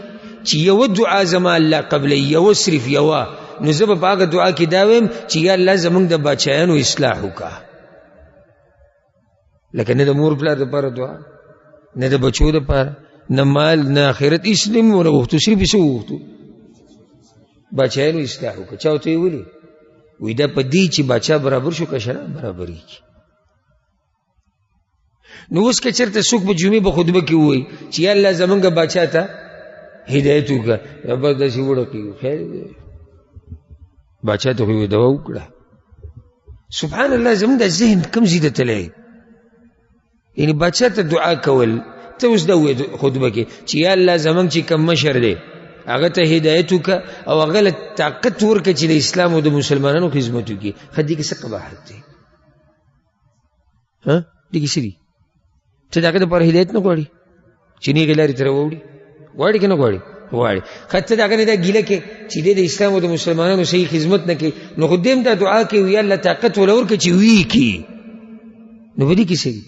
چې یوه دعا زما الله قبلوي، یوه صرف یوه، نو زه به په هغه دعا کې دا ویم چې یا الله زموږ د باچایانو اصلاح وکړه. لکه نه د مور پلار دپاره دعا، نه د بچو دپاره، نه مال، نه آخرت، هېڅ نه مې ونه غوښتو، صرف یې څه وغوښتو؟ باچایانو اصلاح وکړه. چا ورته یې ولې؟ وی دا په دې چې باچا برابر شو که شراب برابرېږي. نو اوس که چېرته څوک په جمعې په خطبه کې ووایي چې یا الله زمونږ باچا ته هدایت وکړه، بس داسې وړکېږي، خیر دی باچا ته خو یې دوا وکړه. سبحان الله زمونږ دا ذهن کم ځای ته تللی، یعنې باچا ته دعا کول. ته اوس دا ووایې خطبه کې چې یا الله زمونږ چې کم مشر دی هغه ته هدایت وکړه او هغه له طاقت ورکړه چې د اسلام او د مسلمانانو خدمت وکړي. ښه دې کې څه قباحت دی؟ دې کې څه دي؟ ته د هغه دپاره هدایت نه غواړي چې نیغې لارې ته راوړي؟ غواړي که نه غواړي؟ غواړي. ښه ته د هغه نه دا ګیله کې چې دی د اسلام او د مسلمانانو صحیح خدمت نه کوي، نو خو دې هم دا دعا کوي وی الله طاقت وله ورکړه چې ویې کړي. نو په دې کې څه دي؟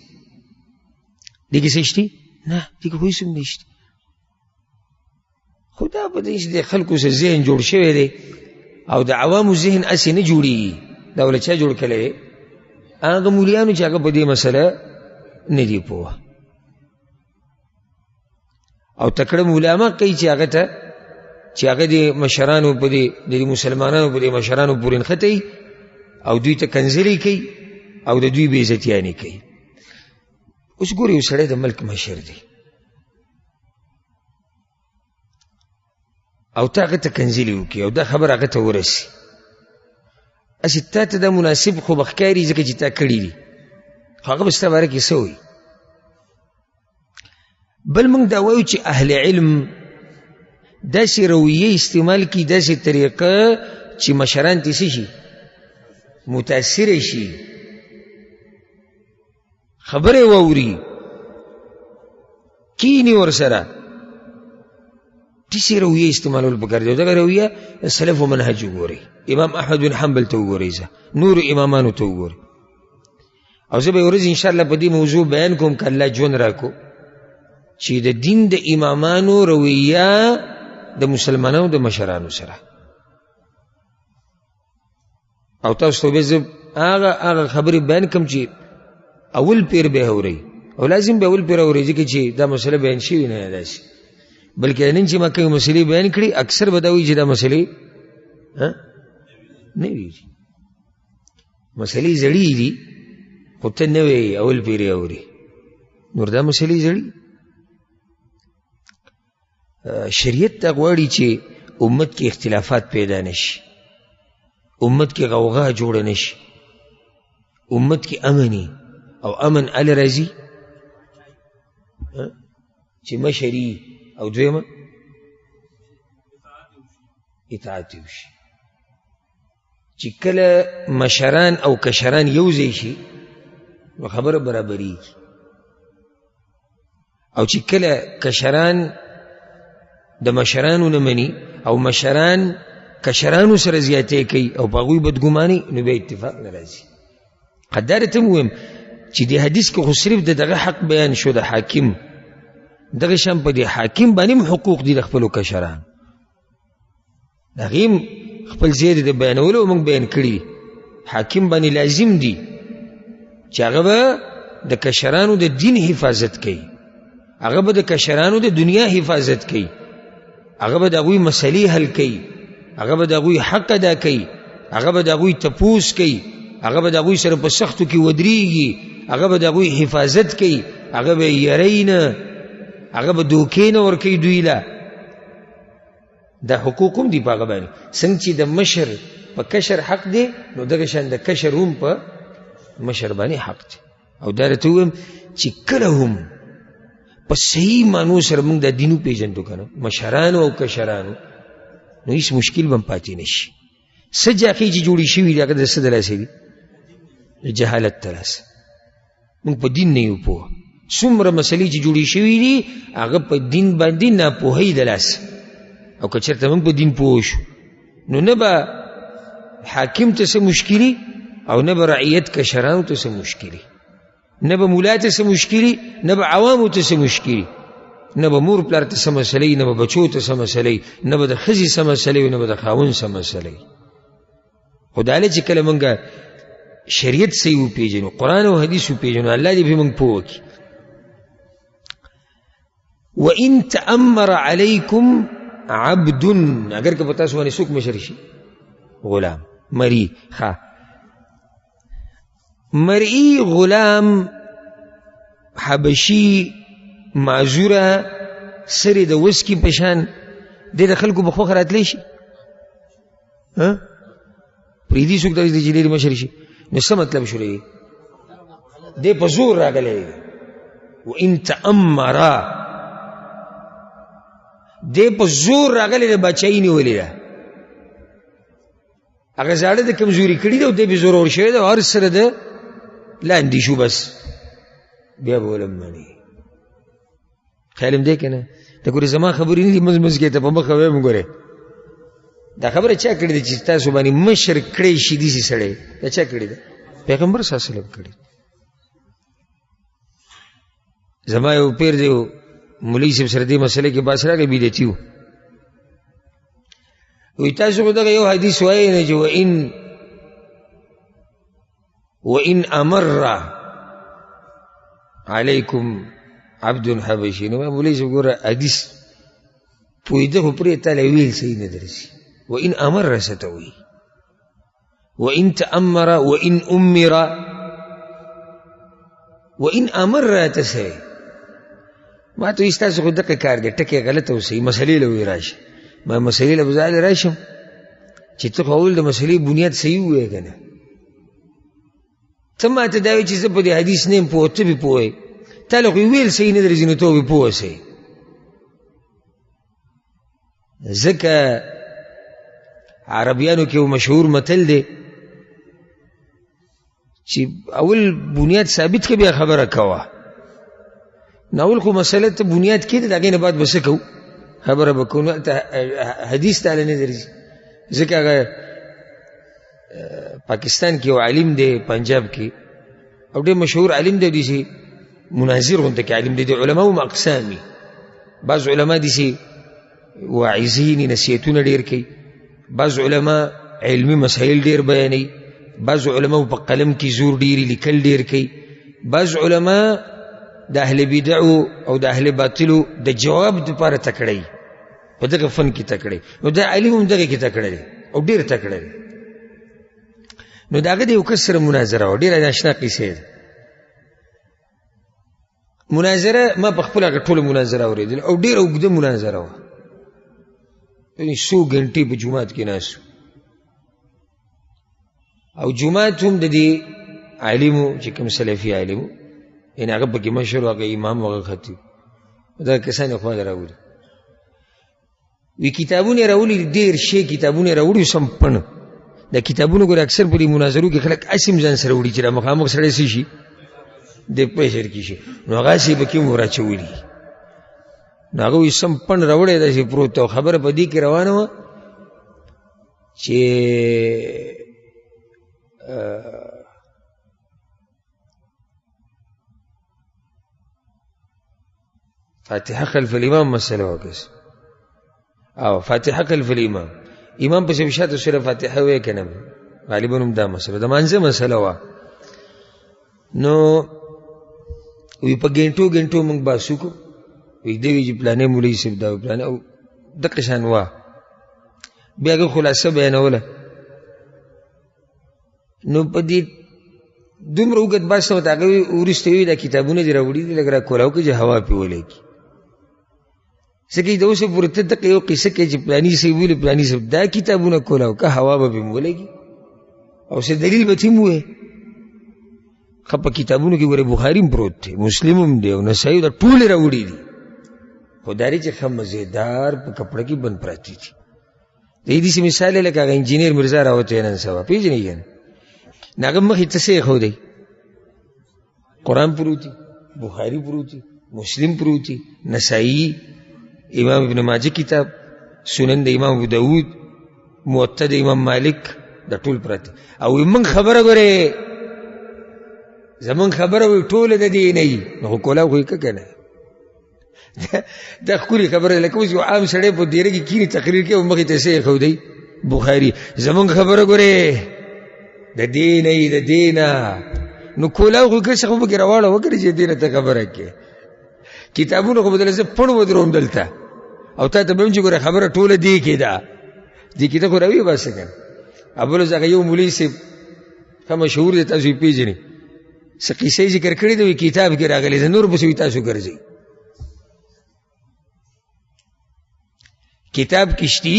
دې کې څه شته؟ نه، دې کې خو هېڅ هم نشته. خو دا په دې چې د خلکو سره ذهن جوړ شوی دی او د عوامو ذهن هسې نه جوړېږي. دا ولې چا جوړ کړی دی؟ هغه مولیانو چې هغه په دې مسله نه دي پوه، او تکړه مولامه کوي چې هغه ته چې هغه د مشرانو په دې د مسلمانانو په دې مشرانو پورې نښتئ او دوی ته کنځلې کوي او د دوی بې عزتیانې کوي. اوس ګورې یو سړی د ملک مشر دی او ته هغه ته کنځلې وکړي او دا خبر هغه ته ورسي، هسې تا ته دا مناسب خو به ښکاري ځکه چې تا کړي دي، خو هغه به ستا باره کې څه وایي؟ بل موږ دا وایو چې اهل علم داسې رویه استعمال کی، داسې طریقه چې مشران تیسی شي متاثر شي، خبره واوري، کینی ورسره، داسې رویه استعمالول پکار دی. دغه رویه سلف و منهج وګورئ، امام احمد بن حنبل ته وګورئ، نور امامانو ته وګورئ. او زه به یوه ورځ انشاءالله په دې موضوع بیان کوم که الله ژوند راکو، چې د دین د امامانو رویه د مسلمانانو د مشرانو سره. او تاسو ته به زه هغه خبرې بیان کوم چې اول پیر به اورئ، او لازم به اول پیر اورئ، ځکه چې دا مسله بیان شوې نه داسې، بلکې نن چې ما کومې مسلې بیان کړي اکثر به دا وایي چې دا مسلې نه وي، مسلې زړې دي، خو ته نه وایي اول پیر یې اوري، نور دا مسلې زړې. شریعت ته غواړي چې امت کې اختلافات پیدا نشي، امت کې غوغا جوړه نشي، امت کې امني، او امن ال راځي چې مشري او دویمه اطاعت وشي. چې کله مشران او کشران یو ځای شي نو خبره برابرېږي، او چې کله کشران د مشرانو نه مني او مشران کشرانو سره زیاتې کوي او په هغوی بدګماني، نو بیا اتفاق نه راځي. قداره ته ووایم چې د حدیث کې خو صرف د دغه حق بیان شو، د حاکم دغه شان په دې حاکم باندې هم حقوق دي د خپلو کشران، د هغې هم خپل ځای د بیانولو موږ بیان کړي. حاکم باندې لازم دي چې هغه به د کشرانو د دین حفاظت کوي، هغه به د کشرانو د دنیا حفاظت کوي، هغه به د هغوی مسلې حل کوي، هغه به د هغوی حق ادا کوي، هغه به د هغوی تپوس کوي، هغه به د هغوی سره په سختو کې ودرېږي، هغه به د هغوی حفاظت کوي، هغه به یری نه، هغه به دوکې نه ورکوي دوی له. دا حقوق هم دي په هغه باندې، څنګه چې د مشر په کشر حق دی، نو دغه شان د کشر هم په مشر باندې حق دی. او دا راته ووایم چې کله هم په صحیح معنو سره موږ دا دین وپېژندو که نه، مشرانو او کشرانو، نو هیڅ مشکل به هم پاتې نه شي. څه جاقې چې جوړې شوي دي هغه د څه د لاسه دي؟ د جهالت د لاسه. موږ په دین نه یو پوه، څومره مسلې چې جوړې شوي دي هغه په دین باندې ناپوهۍ د لاسه. او که چېرته موږ په دین پوه شو نو نه به حاکم ته څه مشکلي، او نه به رعیت کشرانو ته څه مشکلي، نه به ملا ته څه مشکلي، نه به عوامو ته څه مشکلي، نه به مور پلار ته څه مسلې، نه به بچو ته څه مسلې، نه به د ښځې څه مسلې، نه به د خاوند څه مسلې. خو دا چې کله موږ شریعت صحیح وپېژنو، قرآن او حدیث وپېژنو، الله دې پرې موږ پوه کړي. وَإِن تَأَمَّرَ عَلَيْكُمْ عَبْدٌ، اگر که په تاسو باندې څوک مشر شي، غلام مرئی، مرئی غلام حبشي معذوره سری د وسکي پشان د خلکو په خوخه راتلی شي، پریدي څوک د جلیل مشر شي، نو څه مطلب شو دی؟ دی په زور راغلی. وان تأمر، دی په زور راغلی، د بچایي نیولې ده، هغه زاړه د کمزوري کړي ده او دی په زور اور شوی ده، او هر سره ده لاندې شو، بس بیا به ولم مني. خیال هم دی که نه؟ ته ګورې زما خبرې نه دي، مز کې ته په مخه وایم. ګورې دا خبره چا کړې ده چې تاسو باندې مشر کړی شي داسې سړی؟ دا چا کړې ده؟ پیغمبر صلی الله علیه وسلم کړې. زما یو پیر دی، مولوي صاحب سره دې مسلې کې بحث راغی، بدعتي و. وایي تاسو خو دغه یو حدیث وایي نه چې وَإِنْ أَمَرَّ عَلَيْكُمْ عَبْدٌ حَبَشِي. نو مولوي صاحب ګوره حدیث پوهېده خو پرې تاله ویل صحیح نه درسي. وَإِنْ أَمَرَّ څه ته وایي؟ وَإِنْ تَأَمَّرَ وَإِنْ أُمِّرَ. وَإِنْ أَمَرَّ ته څه وایي؟ ما ته وایي ستاسو خو دقه کار دی، ټکې غلطه وصحیح مسلې له وایي راشه. ما مسلې له به زه هلته راشم چې ته خو اول د مسلې بنیاد صحیح ووایې که نه. ته ما ته دا وایي چې زه په دې حدیث نه یم پوه، ته بې پوه یې، تا له خو یې ویل صحیح نه درځي، نو ته بې پوه سئ. ځکه عربیانو کې مشهور متل دی چې اول بنیاد ثابت کې بیا خبره کوه. نو اول خو مسله ته بنیاد کې د هغې نه بعد به څه کوو، خبره به کوو. حدیث تعالی نه درځي. ځکه هغه پاکستان کې یو عالم دی پنجاب کې، او ډېر مشهور عالم دی، داسې مناظر غونته کې عالم دی. د علماو اقسامي، بعض علما داسې واعظین نصیحتونه ډېر کوي، بعض علما علمي مسایل ډېر بیانوي، بعض علما په قلم کې زور ډېري لیکل ډېر کوي، بعض علما د اهل بدعو او د اهل باطلو د جواب دپاره تکړه وي، په دغه فن کې تکړه وي. نو دا علم هم دغه کې تکړه دی او ډېر تکړه دی. نو د هغه د یو کس سره مناظره وه، ډېره ناشنا قیسې ده. مناظره ما په خپله هغه ټوله مناظره اورېدل او ډېره اوږده مناظره وه، 100 ګنټې په جومات کې ناست او جومات هم د دې عالمو چې کوم سلفي عالمو، یعنې هغه پکې مشر، هغه امام، هغه خطیب، دا کسان یې خوا ته راولي. وی کتابونه یې راولي، ډېر شی کتابونه یې راوړي، سم پڼ. دا کتابونه ګوره اکثر په دې مناظرو کې خلک اسې هم ځان سره وړي چې را مخامخ سړی څه شي د پشر کې شي، نو هغه هسې پکې هم وراچولي. نو هغه وایي سم پڼ راوړی داسې پروت او خبره په دې کې روانه وه چې فاتحه خلف الامام مسله وکړه، او فاتحه خلف الامام، امام پسې شاته سوره فاتحه وایي که نه، غالبا هم دا مسله د مانځه مسله وه. نو وی په ګنټو ګنټو موږ بحث وکړو، وی دی وی چې پلانې مولوي صاحب دا پلانې، او دقه شان وه. بیا هغه خلاصه بیانوله. نو په دې دومره اوږد بحث نه ورته هغه وروسته وی دا کتابونه دې راوړي دي، لږ را کولاو کړي چې هوا پې ولګي. ځکه د اوسه پورې ته دقه یو قصه کوي چې پلاني صاحب ویلي، پلاني صاحب دا کتابونه کولاو که هوا به پې ولګي او څه دلیل به تیم ووایې. ښه په کتابونو کې ګوره بخاري هم پروت دی، مسلم هم دی او نسایي، دا ټولې راوړي دي، خو دا چې ښه مزېدار په کپړه کې بند پراته دي. د دې داسې مثال دی لکه هغه انجینیر مرزا راوتی نن سبا، پېژنې که نه؟ نو هغه مخې ته څه ایښودی؟ قرآن پروت دی، بخاري پروت دی، مسلم پروت دی، نسایي، امام ابن ماجه کتاب، سنن د امام ابو داود، موطا د امام مالک، دا ټول پراته. او موږ خبره ګورې زمونږ خبره وي ټوله د دې نه وي، نو خو کولاو خو یې که که نه؟ دا ښکلې خبره ده. لکه اوس یو عام سړی په دیره کې کښېني تقریر کوي او مخې ته څه ایښودی؟ بخاري. زمونږ خبره ګورې د دې نه وي، د دې نه، نو کولاو خو که څه خو پکې راواړه وکړې چې دې نه ته خبره کې. کتابونه خو به دله زه پڼ ودروم دلته او تا ته به هم چې ګوره خبره ټوله دې کې ده، دې کې ته خو راویې باسه که نه. ابلوز هغه یو مولوي صاحب ښه مشهور دی، تاسو یې پېژنئ، څه قصې ذکر کړي دي، کتاب کې راغلی ده، نور پسې وي تاسو ګرځئ. کتاب کې شتي،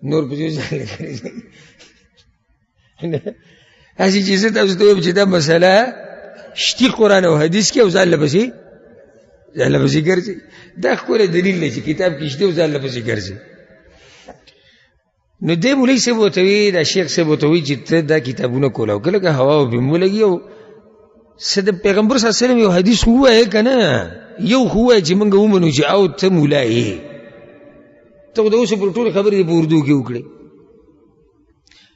نور پسې ګرځئ. هسې چې زه تاسو ته وایم چې دا مسله شتي قرآن او حدیث کې او ځان له پسې ګرځئ، دا ښکلی دلیل دی چې کتاب کې شتي او ځان له پسې ګرځئ. نو دی مولوي صاحب ورته وایي، دا شیخ صاحب ورته وایي چې ته دا کتابونه کولاو که لکه هوا به پې ولګي، او څه د پیغمبر صلی الله علیه وسلم یو حدیث خو ووایې که نه، یو خو ووایې چې موږ ومنو چې او ته مولا یې. ته خو د اوسه پورې ټولې خبرې دې په اردو کې وکړې.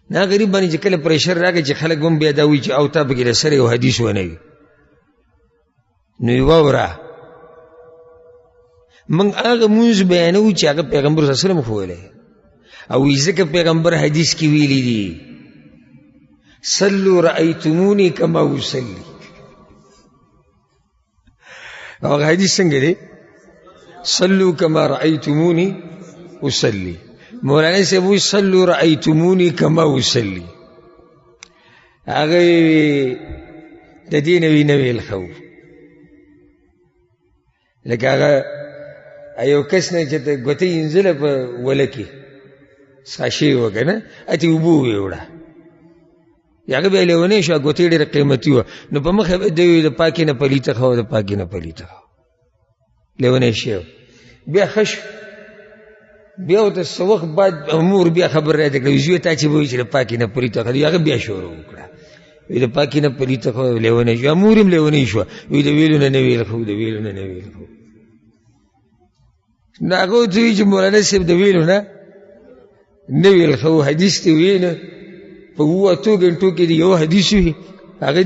نه غریب باندې چې کله پریشر راغی چې خلک به هم بیا دا وایي چې او تا پکې له سره یو حدیث ونه وي. نو یې واوره، موږ هغه مونځ بیانوو چې هغه پیغمبر صلی الله علیه وسلم ښوولی، او ځکه پیغمبر حدیث کې ویلي دي صلو رأیتمونی کما اصلی. او حدیث څنګه دی؟ صلو کما رأیتمونی اصلی. مولانا صاحب وایي صلو رأیتمونی کما اصلی. هغه د دې نوي نوي الخوف، لکه هغه یو کس نه چې ته ګوتې انځله په وله کې ساشي وکړه نه، اتې اوبه ویوړه، هغه بیا لیونی شوه، ګوتې ډېره قیمتي وه، نو په مخه د پاکې نه پلیته خو د پاکې نه پلیته لیونی شوی. بیا خش بیا ورته څه وخت بعد مور بیا خبر راته کړه زوی تا چې به وایي چې د پاکې نه پلیته خو هغه بیا شروع وکړه وی د پاکې نه پلیته خو لیونی شوه مور هم لیونی شوه وی د ویلو نه ویل خو د ویلو نه ویل خو نو هغه ورته وایي چې مولانا صاحب د ویلو نه ویل خو حدیث ته ویې نه په 2 غنټو کې د یو حدیث وي هغه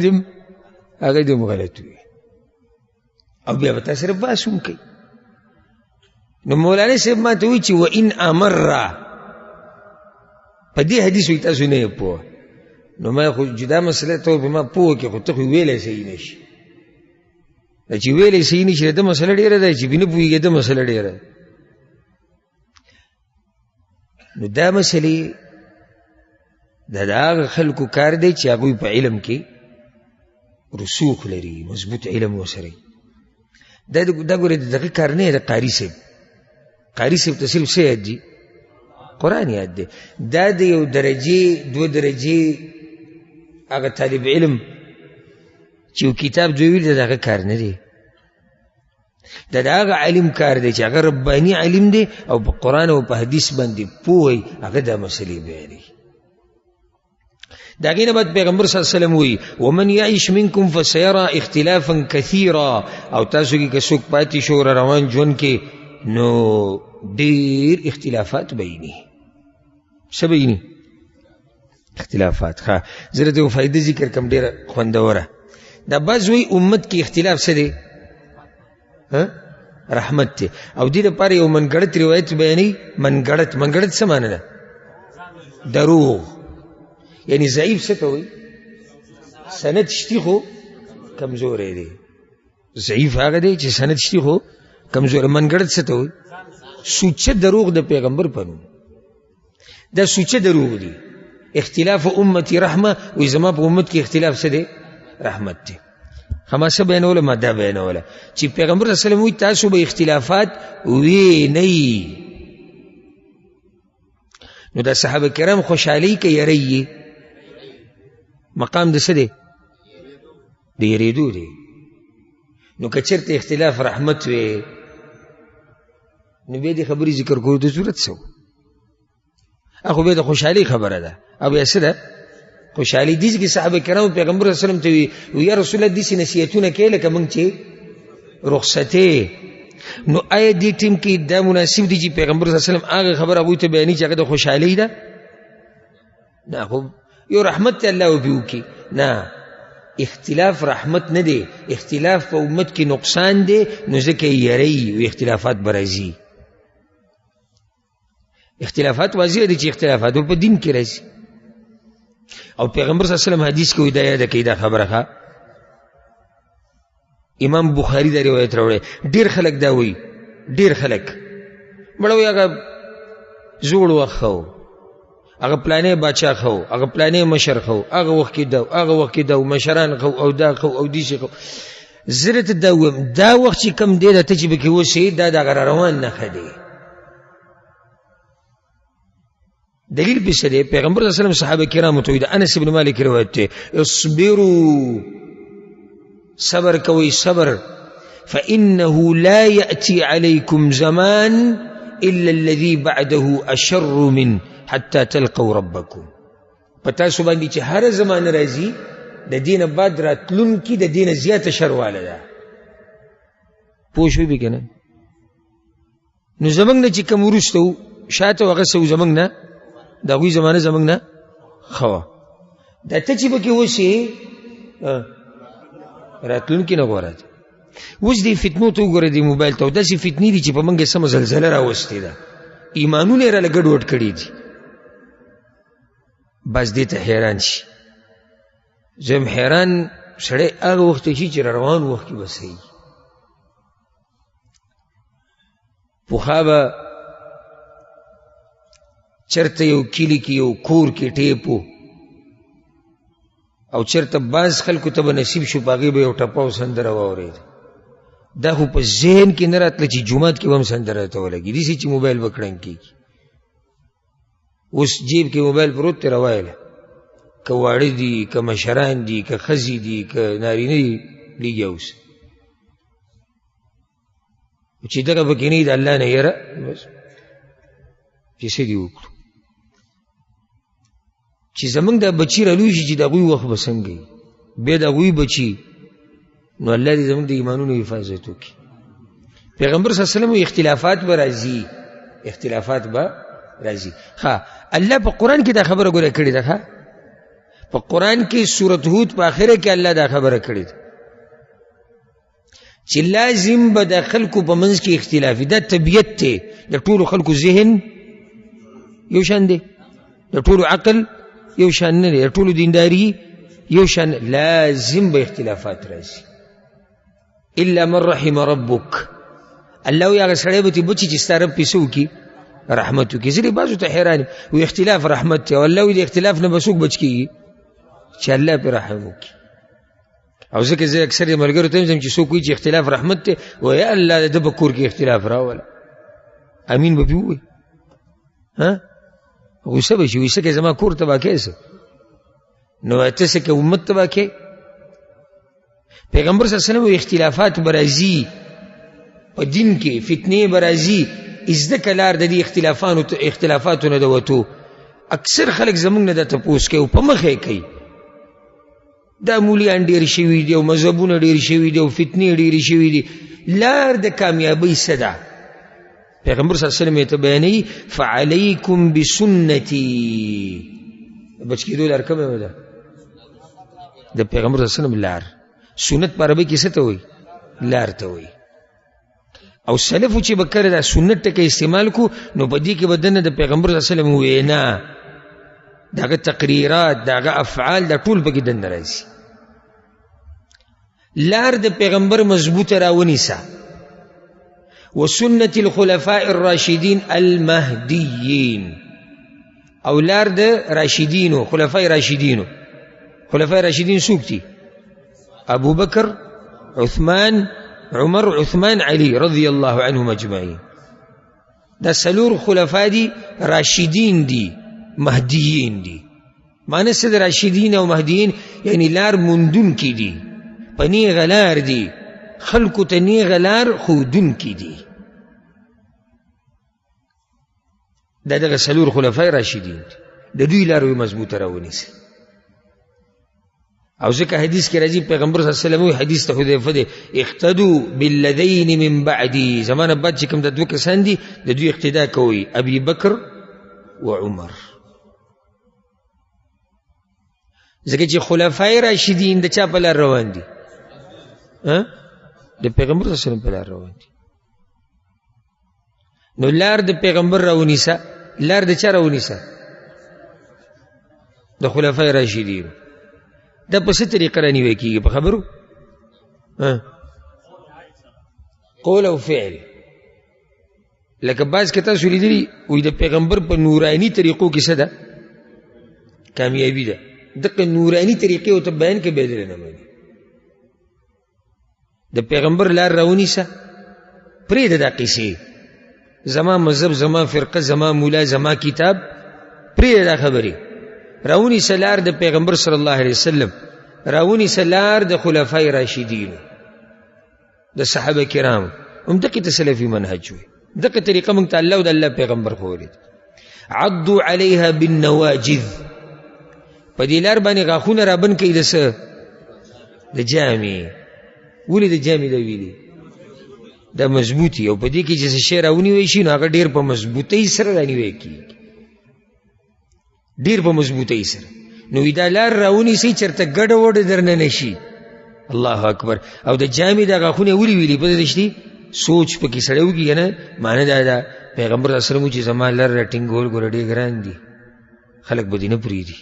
دې هم غلط وي او بیا به تا سره بحث هم کوي نو مولانا صاحب ما ته وایي چې وان امر په دې حدیث وایي تاسو نه یې پوه نو ما خو جدا مسله ته په ما پوه کې خو ته خو ویلی صحیح نه شي چې ویلی صحیح نه شي د مسله ډېره ده چې نه پوهېږي د مسله ډېره نو دا مسلې دا د هغه خلکو کار دی چې هغوی په علم کې رسوخ لري مضبوط علم ورسره دا ګوره د دغه کار نه دی د قاري صاحب ته صرف څه یاد دي قرآن یاد دی دا د یو درجې 2 درجې هغه طالب علم چې یو کتاب دوی ویل د هغه کار نه دی دا د هغه علم کار دی چې هغه رباني علم دی او په قرآن او په حدیث باندې پوهی هغه دا مسلې بیانوي د هغې نه بعد پیغمبر صلی الله علیه وسلم وایي ومن یعش منکم فسیرا اختلافا کثیرا او تاسو کې که څوک پاتې شو روان ژوند کې نو ډېر اختلافات بیني څه بیني اختلافات ښه زه درته یو فایده ذکر کړم ډېره خوندوره دا بعض وایي امت کې اختلاف څه دی رحمت دی او دې دپاره یو منګړت روایت بیانوي منګړت څه معنی ده دروغ یعنی ضعیف څه ته وایي سند شتي خو کمزوری دی ضعیف هغه دی چې سند شتي خو کمزوری منګړت څه ته وایي سوچه دروغ د پیغمبر په نوم دا سوچه دروغ دی اختلاف امتی رحمه وی زما په امت کې اختلاف څه دی رحمت دی خماسه بیانوله ما دا بیانوله چې پیغمبر صلی الله علیه وسلم وی تاسو به اختلافات وینئ نو دا صحابه کرام خوشحالی که یری مقام د څه دی د یریدو دی نو که چېرته اختلاف رحمت وی نو بیا دې خبرې ذکر کولو د ضرورت څه اخو بیا د خوشحالي خبره ده او بیا څه ده خوشحالي دې کې صحابه کرامو پیغمبر صلی الله علیه وسلم ته وی یا رسول الله داسې نصیحتونه کوي لکه موږ چې رخصتې نو آیا دې ټیم کې دا مناسب دی چې پیغمبر صلی الله علیه وسلم هغه خبر هغوی ته بیانوي چې هغه د خوشحالۍ ده نه خو یو رحمت ته الله وبې وکړي نه اختلاف رحمت نه دی اختلاف په امت کې نقصان دی نو ځکه یې یری و اختلافات به راځي اختلافات واضح دي چې اختلافات په دین کې راځي او پیغمبر صلی الله علیه وسلم حدیث کې وایي دا یاده کړئ دا خبره ښه امام بخاری دا روایت راوړی ډېر خلک دا وایي ډېر خلک مړه وایي هغه زوړ وخت ښه هغه پلانې باچا خو هغه پلانې مشر خو هغه وخت کې دا مشران خو او دا خو او دې خو زرت دا وخت چې کم دی د تجربه کې وشي دا د روان نه خدي دلیل په څه دی پیغمبر صلی الله علیه وسلم صحابه کرامو ته د انس بن مالک روایت ته اصبروا صبر کوي صبر فانه لا ياتي عليكم زمان الا الذي بعده اشر من حتى تلقوا ربكم پتا سو باندې چې هر زمان راځي د دینه بعد راتلونکي د دینه زیاته شر واله ده پوه شوې به کنه نو زمنګ نه چې کوم ورستو شاته وغه سو زمنګ نه دا غوي زمانه زمنګ نه خو دا ته چې به کې وشي راتلونکي نه غوړات اوس دې فتنو ته وګوره دې موبایل ته داسې فتنې دي چې په منګه سم زلزله راوستې ده ایمانونه را لګډ وډ کړي دي بس دې ته حیران شي زم حیران سړی هغه وخت شي چې روان وخت کې بسي پوخا به چرته یو کلی کې یو کور کې ټیپو او چرته باز خلکو ته به نصیب شو په هغې به یو ټپه او سندره واورېد دا خو په ذهن کې نه راتله چې جومات کې به هم سندره ته ولګي داسې چې موبایل به کړنګ کېږي اوس جیب کې موبایل پروت دی روایله که واړه دي که مشران دي که ښځې دي که نارینه دي لیږي اوس چې دغه پکې نه د الله نه یره بس چې څه دې وکړو چې زمونږ دا بچي رالوی شي چې د هغوی وخت به څنګه وي بیا د هغوی بچي نو الله دې زمونږ د ایمانونو حفاظت وکړي پیغمبر صلی الله علیه وسلم اختلافات به راځي الله په قرآن کې دا خبره ګوره کړې ده په قرآن کې سورۃ هود په آخره کې الله دا خبره کړې ده چې لازم به د خلکو په منځ کې اختلافي دا طبیعت دی د ټولو خلکو ذهن یو شان دی د ټولو عقل یو شان نه دی د ټولو دینداري یو شان لازم به اختلافات راځي الا من رحم ربک الله وی هغه سړی به بچي چې ستا رب پیسو کی رحمت وکړي ځینې بعضو ته حیران وي اختلاف رحمت دی او الله وی د اختلاف نه به څوک بچ کېږي چې الله پرې رحم وکړي او ځکه زه اکثر یې ملګرو ته یم چې څوک وایي چې اختلاف رحمت دی وایي الله د ده په کور کې اختلاف راوله امین به پې ووایي غوسه به شي وایي څه کې زما کور تباه کوې څه نو ته څه کې امت تباه کوې پیغمبر صلی الله علیه وسلم اختلافات به راځي په دین کې فتنې به راځي ازده که لار د دې اختلافاتو نه د وتو اکثر خلک زمونږ نه دا تپوس کوي او په مخ یې کوي دا مولیان ډېر شوي دي او مذهبونه ډېر شوي دي او فتنې ډېرې شوي دي لار د کامیابۍ څه ده پیغمبر صلی الله علیه وسلم یې ته بیانوي فعلیکم بسنتي بچ کېدو لار کومه ده د پیغمبر صلی الله علیه وسلم لار سنت په عربۍ کې څه ته وایي لار ته وایي او سلفو چې به کړی دا سنت ټکی استعمال کو نو په دې کې به دنه د پیغمبر صلی الله علیه وسلم وینا د هغه تقریرات د هغه افعال دا ټول پکې دننه راځي لار د پیغمبر مضبوطه راونیسه وسنة الخلفاء الراشدين المهديين او لار د راشدینو خلفاء راشدینو څوک دي ابو بکر عثمان عمر عثمان علي رضی الله عنهم اجمعین دا سلور خلفاء دي راشدین دي مهدیین دي معنی څه د راشدین او مهدیین یعنی لار مندون کی دي پنی غلار دي خلقو ته نیغه لار ښودون کی دي دا دغه څلور خلفای راشدین دي د دوی لار مضبوطه راونیسي او ځکه حدیث کې راځي پیغمبر صلی الله علیه وسلم حدیث ته حذیفه دی اقتدوا بالذین من بعدی زمانه بعد چې کوم د دوه کسان دي د دوی اقتدا کوي ابي بکر و عمر ځکه چې خلفای راشدین د چا په لار روان دي د پیغمبر صلی الله علیه وسلم په لار روان دي نو لار د پیغمبر راونیسه لار د چا راونیسه د خلفای راشدین دا په څه طریقه رانیوی کېږي په خبرو قول او فعل لکه بعض کې تاسو لیدلي وایي د پیغمبر په نوراني طریقو کې څه ده کامیابي ده دغه نوراني طریقې ورته بیان کې بیا دې نه مني د پیغمبر لار راونیسه پرېږده دا قیسې زما مذهب زما فرقه زما مولا زما کتاب پرېږده دا خبرې راونیسه لار د پیغمبر صلی الله علیه وسلم راونیسه لار د خلفای راشدینو د صحابه کرام همدغې ته سلفي منهج وي دغه طریقه موږ ته الله او د الله پیغمبر ښوولې عضوا علیها بالنواجذ په دې لار باندې غاښونه رابند کوي د څه د جامې ولې د جامې دا ویلي دا مضبوطي او په دې کې چې څه شی راونیوی شي نو هغه ډېر په مضبوطۍ سره رانیوی کېږي ډېر په مضبوطۍ سره نو دا لار راونیسئ چېرته ګډه وډه درنه نه شي الله اکبر او د جامې دا غاښونه ولې ویلي پته دشتي سوچ پکې سړی وکړي که نه معنی دا ده پیغمبر صلی الله علیه وسلم چې زما لر راټینګول ګوره ډېر ګران دي خلک به دې نه پرېږدي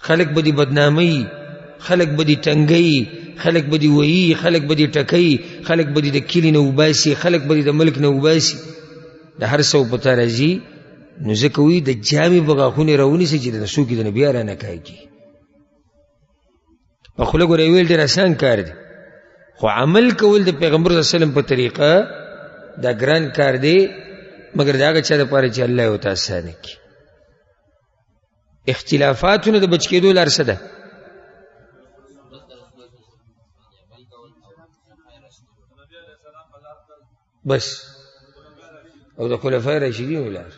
خلک به دې بدنامۍ خلک به دې ټنګۍ خلک به دې وهي خلک به دې ټکوي خلک به دې د کلي نه وباسي خلک به دې د ملک نه وباسي د هر څه په تا راځي نو ځکه وایي د جامې به غاښونه راونیسي چې د څوک یې د نه بیا رانه کاږي په خوله ګوره یې ویل ډېر اسان کار دی خو عمل کول د پیغمبر صلی الله علیه وسلم په طریقه دا ګران کار دی مګر د هغه چا دپاره چې الله یې ورته اسانه کړي اختلافاتونه د بچ کېدو لار څه ده بس او د خلفای راشدین لار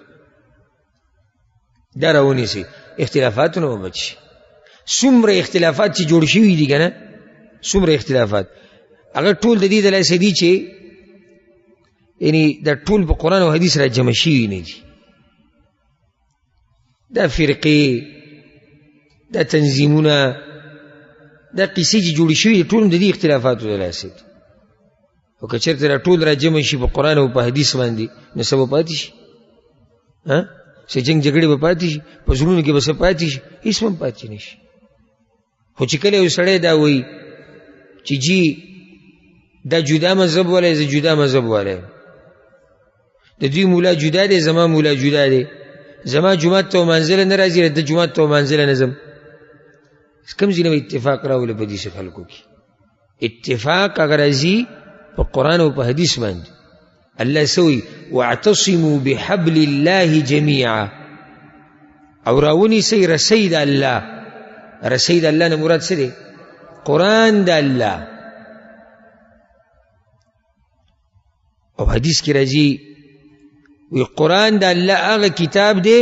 دا راونیسي اختلافاتونه وبچي. څومره اختلافات چې جوړ شوي دي که نه، څومره اختلافات هغه ټول د دې دلایل دي چې یعنی دا ټول په قرآن او حدیث را جمع شوي نه دي. دا فرقې، دا تنظیمونه، دا قصې چې جوړې شوي دي ټول د دې اختلافاتو دلایل دي. او که چېرته دا ټول را جمع شي په قرآن او په حدیث باندې نو څه به پاتې شي؟ څه جنګ جګړې به پاتې شي؟ په زړونو کې به څه پاتې شي؟ هېڅ هم پاتې نه شي. خو چې کله یو سړی دا وایي چې جی دا جدا مذهب والی زه جدا مذهب والی یم، د دوی مولا جدا دی زما مولا جدا دی، زما جومات ته ومانځله نه راځي د جومات ته ومانځله نه ځم، کوم ځای نه به اتفاق راولي په دې خلکو کې؟ اتفاق اگر راځي په قرآن او په حدیث باندې. الله سوی واعتصموا بحبل الله جميعا، او راونی سی رسی د الله. رسی د الله نه مراد څه دی؟ قرآن د الله. او حدیث کې راځي وی قرآن د الله هغه کتاب دی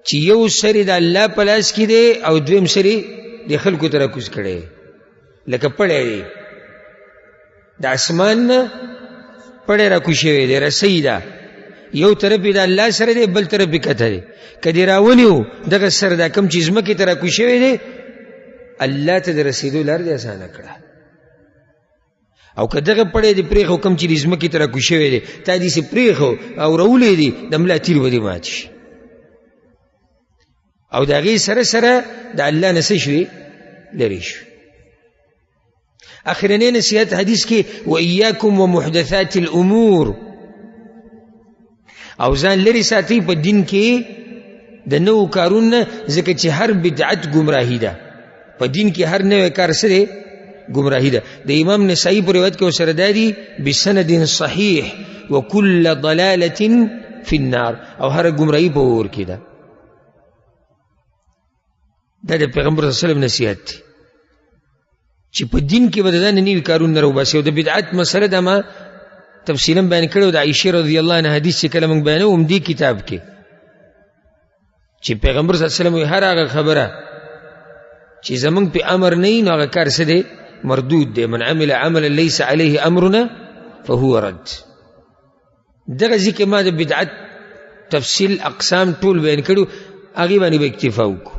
چې یو سری د الله په لاس کې دی او دویم سری د خلکو ته راکوز کړی، لکه پړی دی د اسمان نه پړی راکوز شوی دی، رسی ده یو طرف یې د الله سره دی بل طرف یې کته دی. که دې راونیو دغه سر دا کوم چې ځمکې ته راکوز شوی دی الله ته د رسېدو لار دې اسانه کړه، او که دغه پړی دې پرېښو کوم چې د ځمکې ته راکوز شوی دی تا دې سې پرېښو او راولی دی د ملا تیر به دې مات شي. او د هغې سره سره د الله نه څه شوې؟ لرې شوې. اخرنی نصیحت حدیث کې وإیاکم ومحدثات الامور، او ځان لرې ساتئ په دین کې د نوو کارونه، ځکه چې هر بدعت گمراهي ده. په دین کې هر نوی کار څه دی؟ گمراهي ده. د امام نسائی په روایت کې ورسره دا دي بسند صحیح وکل ضلالة فی النار، او هر گمراهي په اور کې ده. دا د پیغمبر صلی الله علیه وسلم نصیحت دی چې په دین کې به د ځان نوي کارونه راوباسي. او د بدعت مسله ده ما تفصیلا بیان کړی د عایشې رضی الله عنها حدیث چې کله موږ بیانوو دې کتاب کې چې پیغمبر صلی الله علیه وسلم هر هغه خبره چې زمونږ په امر نه وي نو هغه کار څه دی؟ مردود دی. من عمل عملا لیس علیه امرنا فهو رد. دغه ځکه ما د بدعت تفصیل اقسام ټول بیان کړو، هغې باندې به اکتفا وکړو.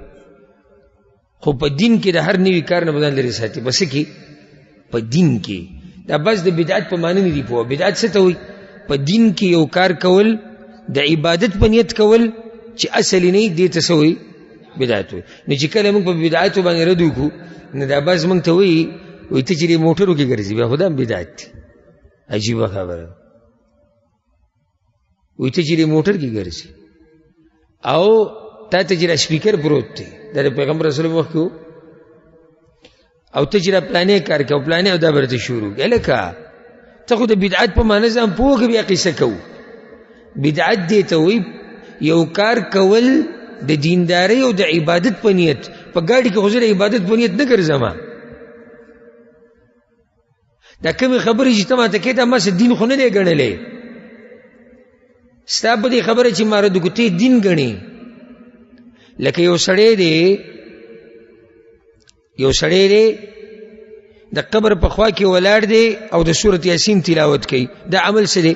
خو په دین کې د هر نوي کار نه بدن لري ساتي. بس کې په دین کې دا بس د بدعت په معنی نه دی پوه. بدعت څه ته وایي؟ په دین کې یو کار کول د عبادت په نیت کول چې اصلي نه دې ته څه وایي؟ بدعت وایي. نو چې کله موږ په بدعتو باندې رد وکړو نو دا بس موږ ته وایي ته چې دې موټرو کې ګرځي بیا خو دا هم بدعت دی. عجیبه خبره. وایي ته چې دې موټر کې ګرځي او تا ته چې دا سپیکر پروت دی دا د پیغمبر رسول الله وخت کې او ته چې دا پلانې کار کوي او پلانې او دا برته شروع کوي. لکه ته خو د بدعت په معنی ځان پوه بیا قصه کوو. بدعت دې ته وایي یو کار کول د دیندارۍ او د عبادت په نیت. په ګاډي کې خو زه د عبادت په نیت نه ګرځم. دا کومې خبرې چې ته ماته کوې دا ما څه دین خو نه دی ګڼلی. ستا په دې خبره چې ما رد وکړو ته دین ګڼې. لکه یو سړی دی د قبر په خوا کې ولاړ دی او د سورت یاسین تلاوت کوي. دا عمل څه دی؟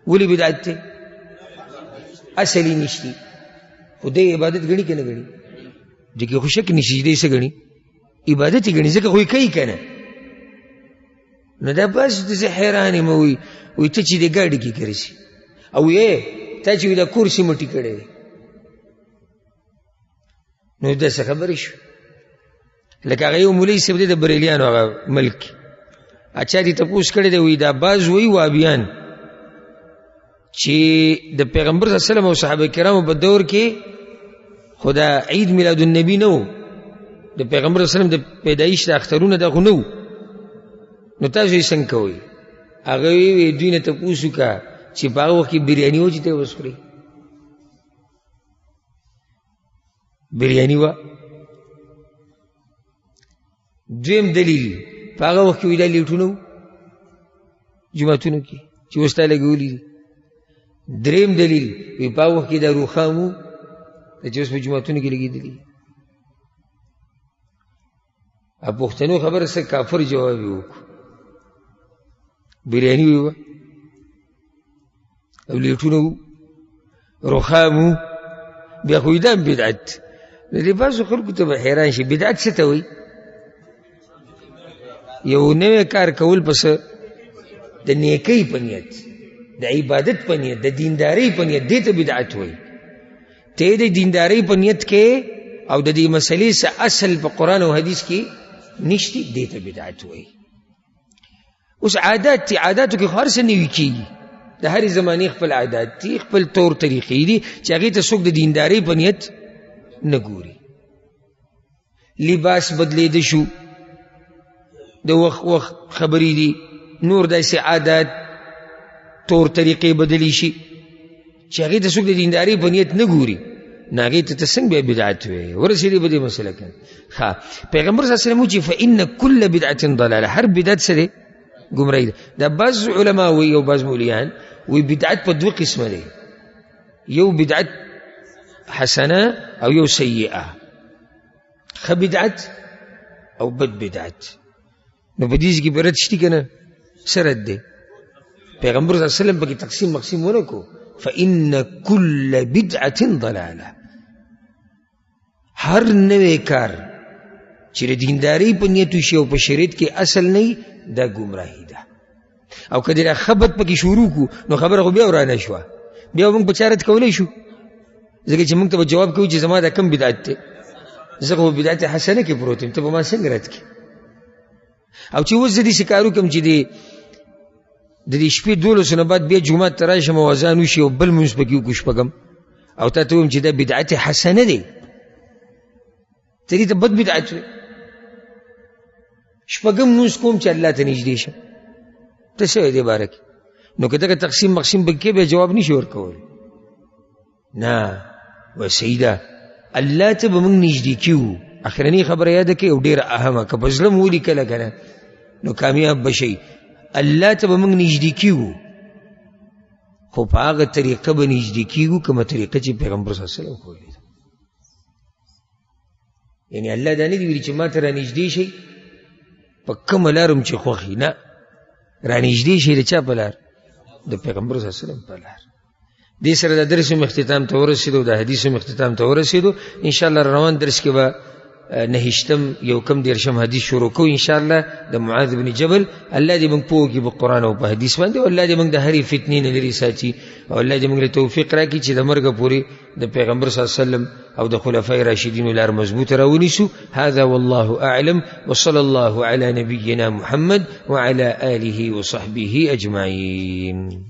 ولې بدعت دی؟ اصلي نشتی. خو دی عبادت ګڼي که نه ګڼي؟ دې کې خو شک نشي چې دی څه ګڼي؟ عبادت یې ګڼي ځکه خو یې کوي که نه. نو دا بس داسې حیران یم. وایي ته چې دې ګاډي کې ګرځي او تا چې دا کورسي مټي کړی دی نو داسې خبرې شو. لکه هغه یو مولوي صاحب دی د بریلیانو هغه ملک اچا دې تپوس کړی دی. وایي دا بعض وایي وابیان چې د پیغمبر صلی الله علیه وسلم او صحابه کرامو په دور کې خو دا عید میلاد النبي نه و، د پیغمبر صلی الله علیه وسلم د پیدایش د اخترونه دا خو نه و. نو تاسو یې څنګه کوئ؟ هغه وی دوی نه تپوس وکړه چې په هغه وخت کې بریاني و چې ته یې اوس خورې. بریاني وه. دویم دلیل په هغه وخت کې وایي دا لیټونه و. جماعتونو کې چې اوس تا لګولي دي. دریم دلیل وی په وخت کې د روخامو چې اوس په جماعتونو کې لګېدلي. پښتنو خبره څه کافر جواب یې وکړو، بریاني ویوه او لیټونه روخامو، بیا خو دا بدعت. د دې بعضو خلکو ته به حیران شي بدعت څه ته وایي؟ یو نوی کار کول پس د نیکۍ په نیت، د عبادت په نیت، د دیندارۍ په نیت، دې ته بدعت وایي. ته د دیندارۍ په نیت کې او د دې مسلې څه اصل په قرآن او حدیث کې نشتی، دې ته بدعت وایي. اوس عادات دي، عاداتو کې خو هر څه نوي کېږي، د هرې زمانې خپل عادات دي، خپل طور طریقې دي چې هغې ته څوک د دیندارۍ په نیت نه ګوري. لباس بدلېده شو، د وخت وخت خبرې دي، نور داسې عادات طور طریقې بدلی شي چې هغې ته څوک د دیندارۍ په نیت نه ګوري، نو هغې ته څنګه بیا بدعت وایې؟ ورسېدې په دې مسله کې. پیغمبر صلی الله علیه وسلم وایي چې فإن کل بدعة ضلاله، هر بدعت څه دی؟ گمراهی ده. دا بعض علما وی او بعض مولیان وی بدعت په دوه قسمه دی، یو بدعت حسنه او یو سیئه، ښه بدعت او بد بدعت. نو په دې کې به رد شته که نه؟ څه رد دی؟ پیغمبر صلی الله علیه وسلم پکې تقسیم مقسیم ونه کو. فإن کل بدعة ضلاله، هر نوی کار چې د دیندارۍ په نیت وشي او په شریعت کې اصل نه وي، دا گمراهی ده. او که دا خبت پکې شروع کو نو خبره خو بیا ورانه شوه، بیا موږ په چا رد کولی شو؟ ځکه چې موږ ته به جواب کوو چې زما دا کم بدعت دی، زه خو بدعت حسنه کې پروت یم، ته به ما څنګه رد کړې؟ او چې اوس زه داسې کار وکړم چې د دې شپې 12 نه بعد بیا جومات ته راشم او اذان وشي او بل مونځ پکې وکړو شپږم، او تا ته ووایم چې دا بدعت حسنه دی، ته دې ته بد بدعت وایې. شپږم مونځ کوم چې الله ته نږدې شم، ته څه وایې دې باره کې؟ نو که دغه تقسیم مقسیم پکې بیا جواب نشي ورکولی. نه وایي صحیح ده، الله ته به موږ نږدې کیو. اخرنۍ خبره یاده کړئ او ډېره اهمه، که په زړه مو ولیکله که نه نو کامیاب به شئ. الله ته به موږ نږدې کیو، خو په هغه طریقه به نږدې کیږو کومه طریقه چې پیغمبر صلی الله علیه وسلم ښودلې ده. یعنې الله دا نه دي ویلي چې ما ته را نږدې شئ په کومه لار هم چې خوښي، نه، را نږدې شئ د چا په لار؟ د پیغمبر صلی الله علیه وسلم په لار. دې سره د درس هم اختتام ته ورسېدو، د حدیث هم اختتام ته ورسېدو. انشاءالله روان درس کې به 9 یو کم 13 حدیث شروع کوو انشاءالله د معاذ بن جبل. الله دې موږ پوه کړي په قرآن او په حدیث باندې، او الله دې موږ د هرې فتنې نه لرې ساتي، او الله دې موږ له توفیق راکړي چې د مرګه پورې د پیغمبر صلی الله علیه وسلم او د خلفای راشدینو لار مضبوطه راونیسو. هذا والله اعلم، وصلى الله على نبينا محمد وعلى آله وصحبه اجمعين.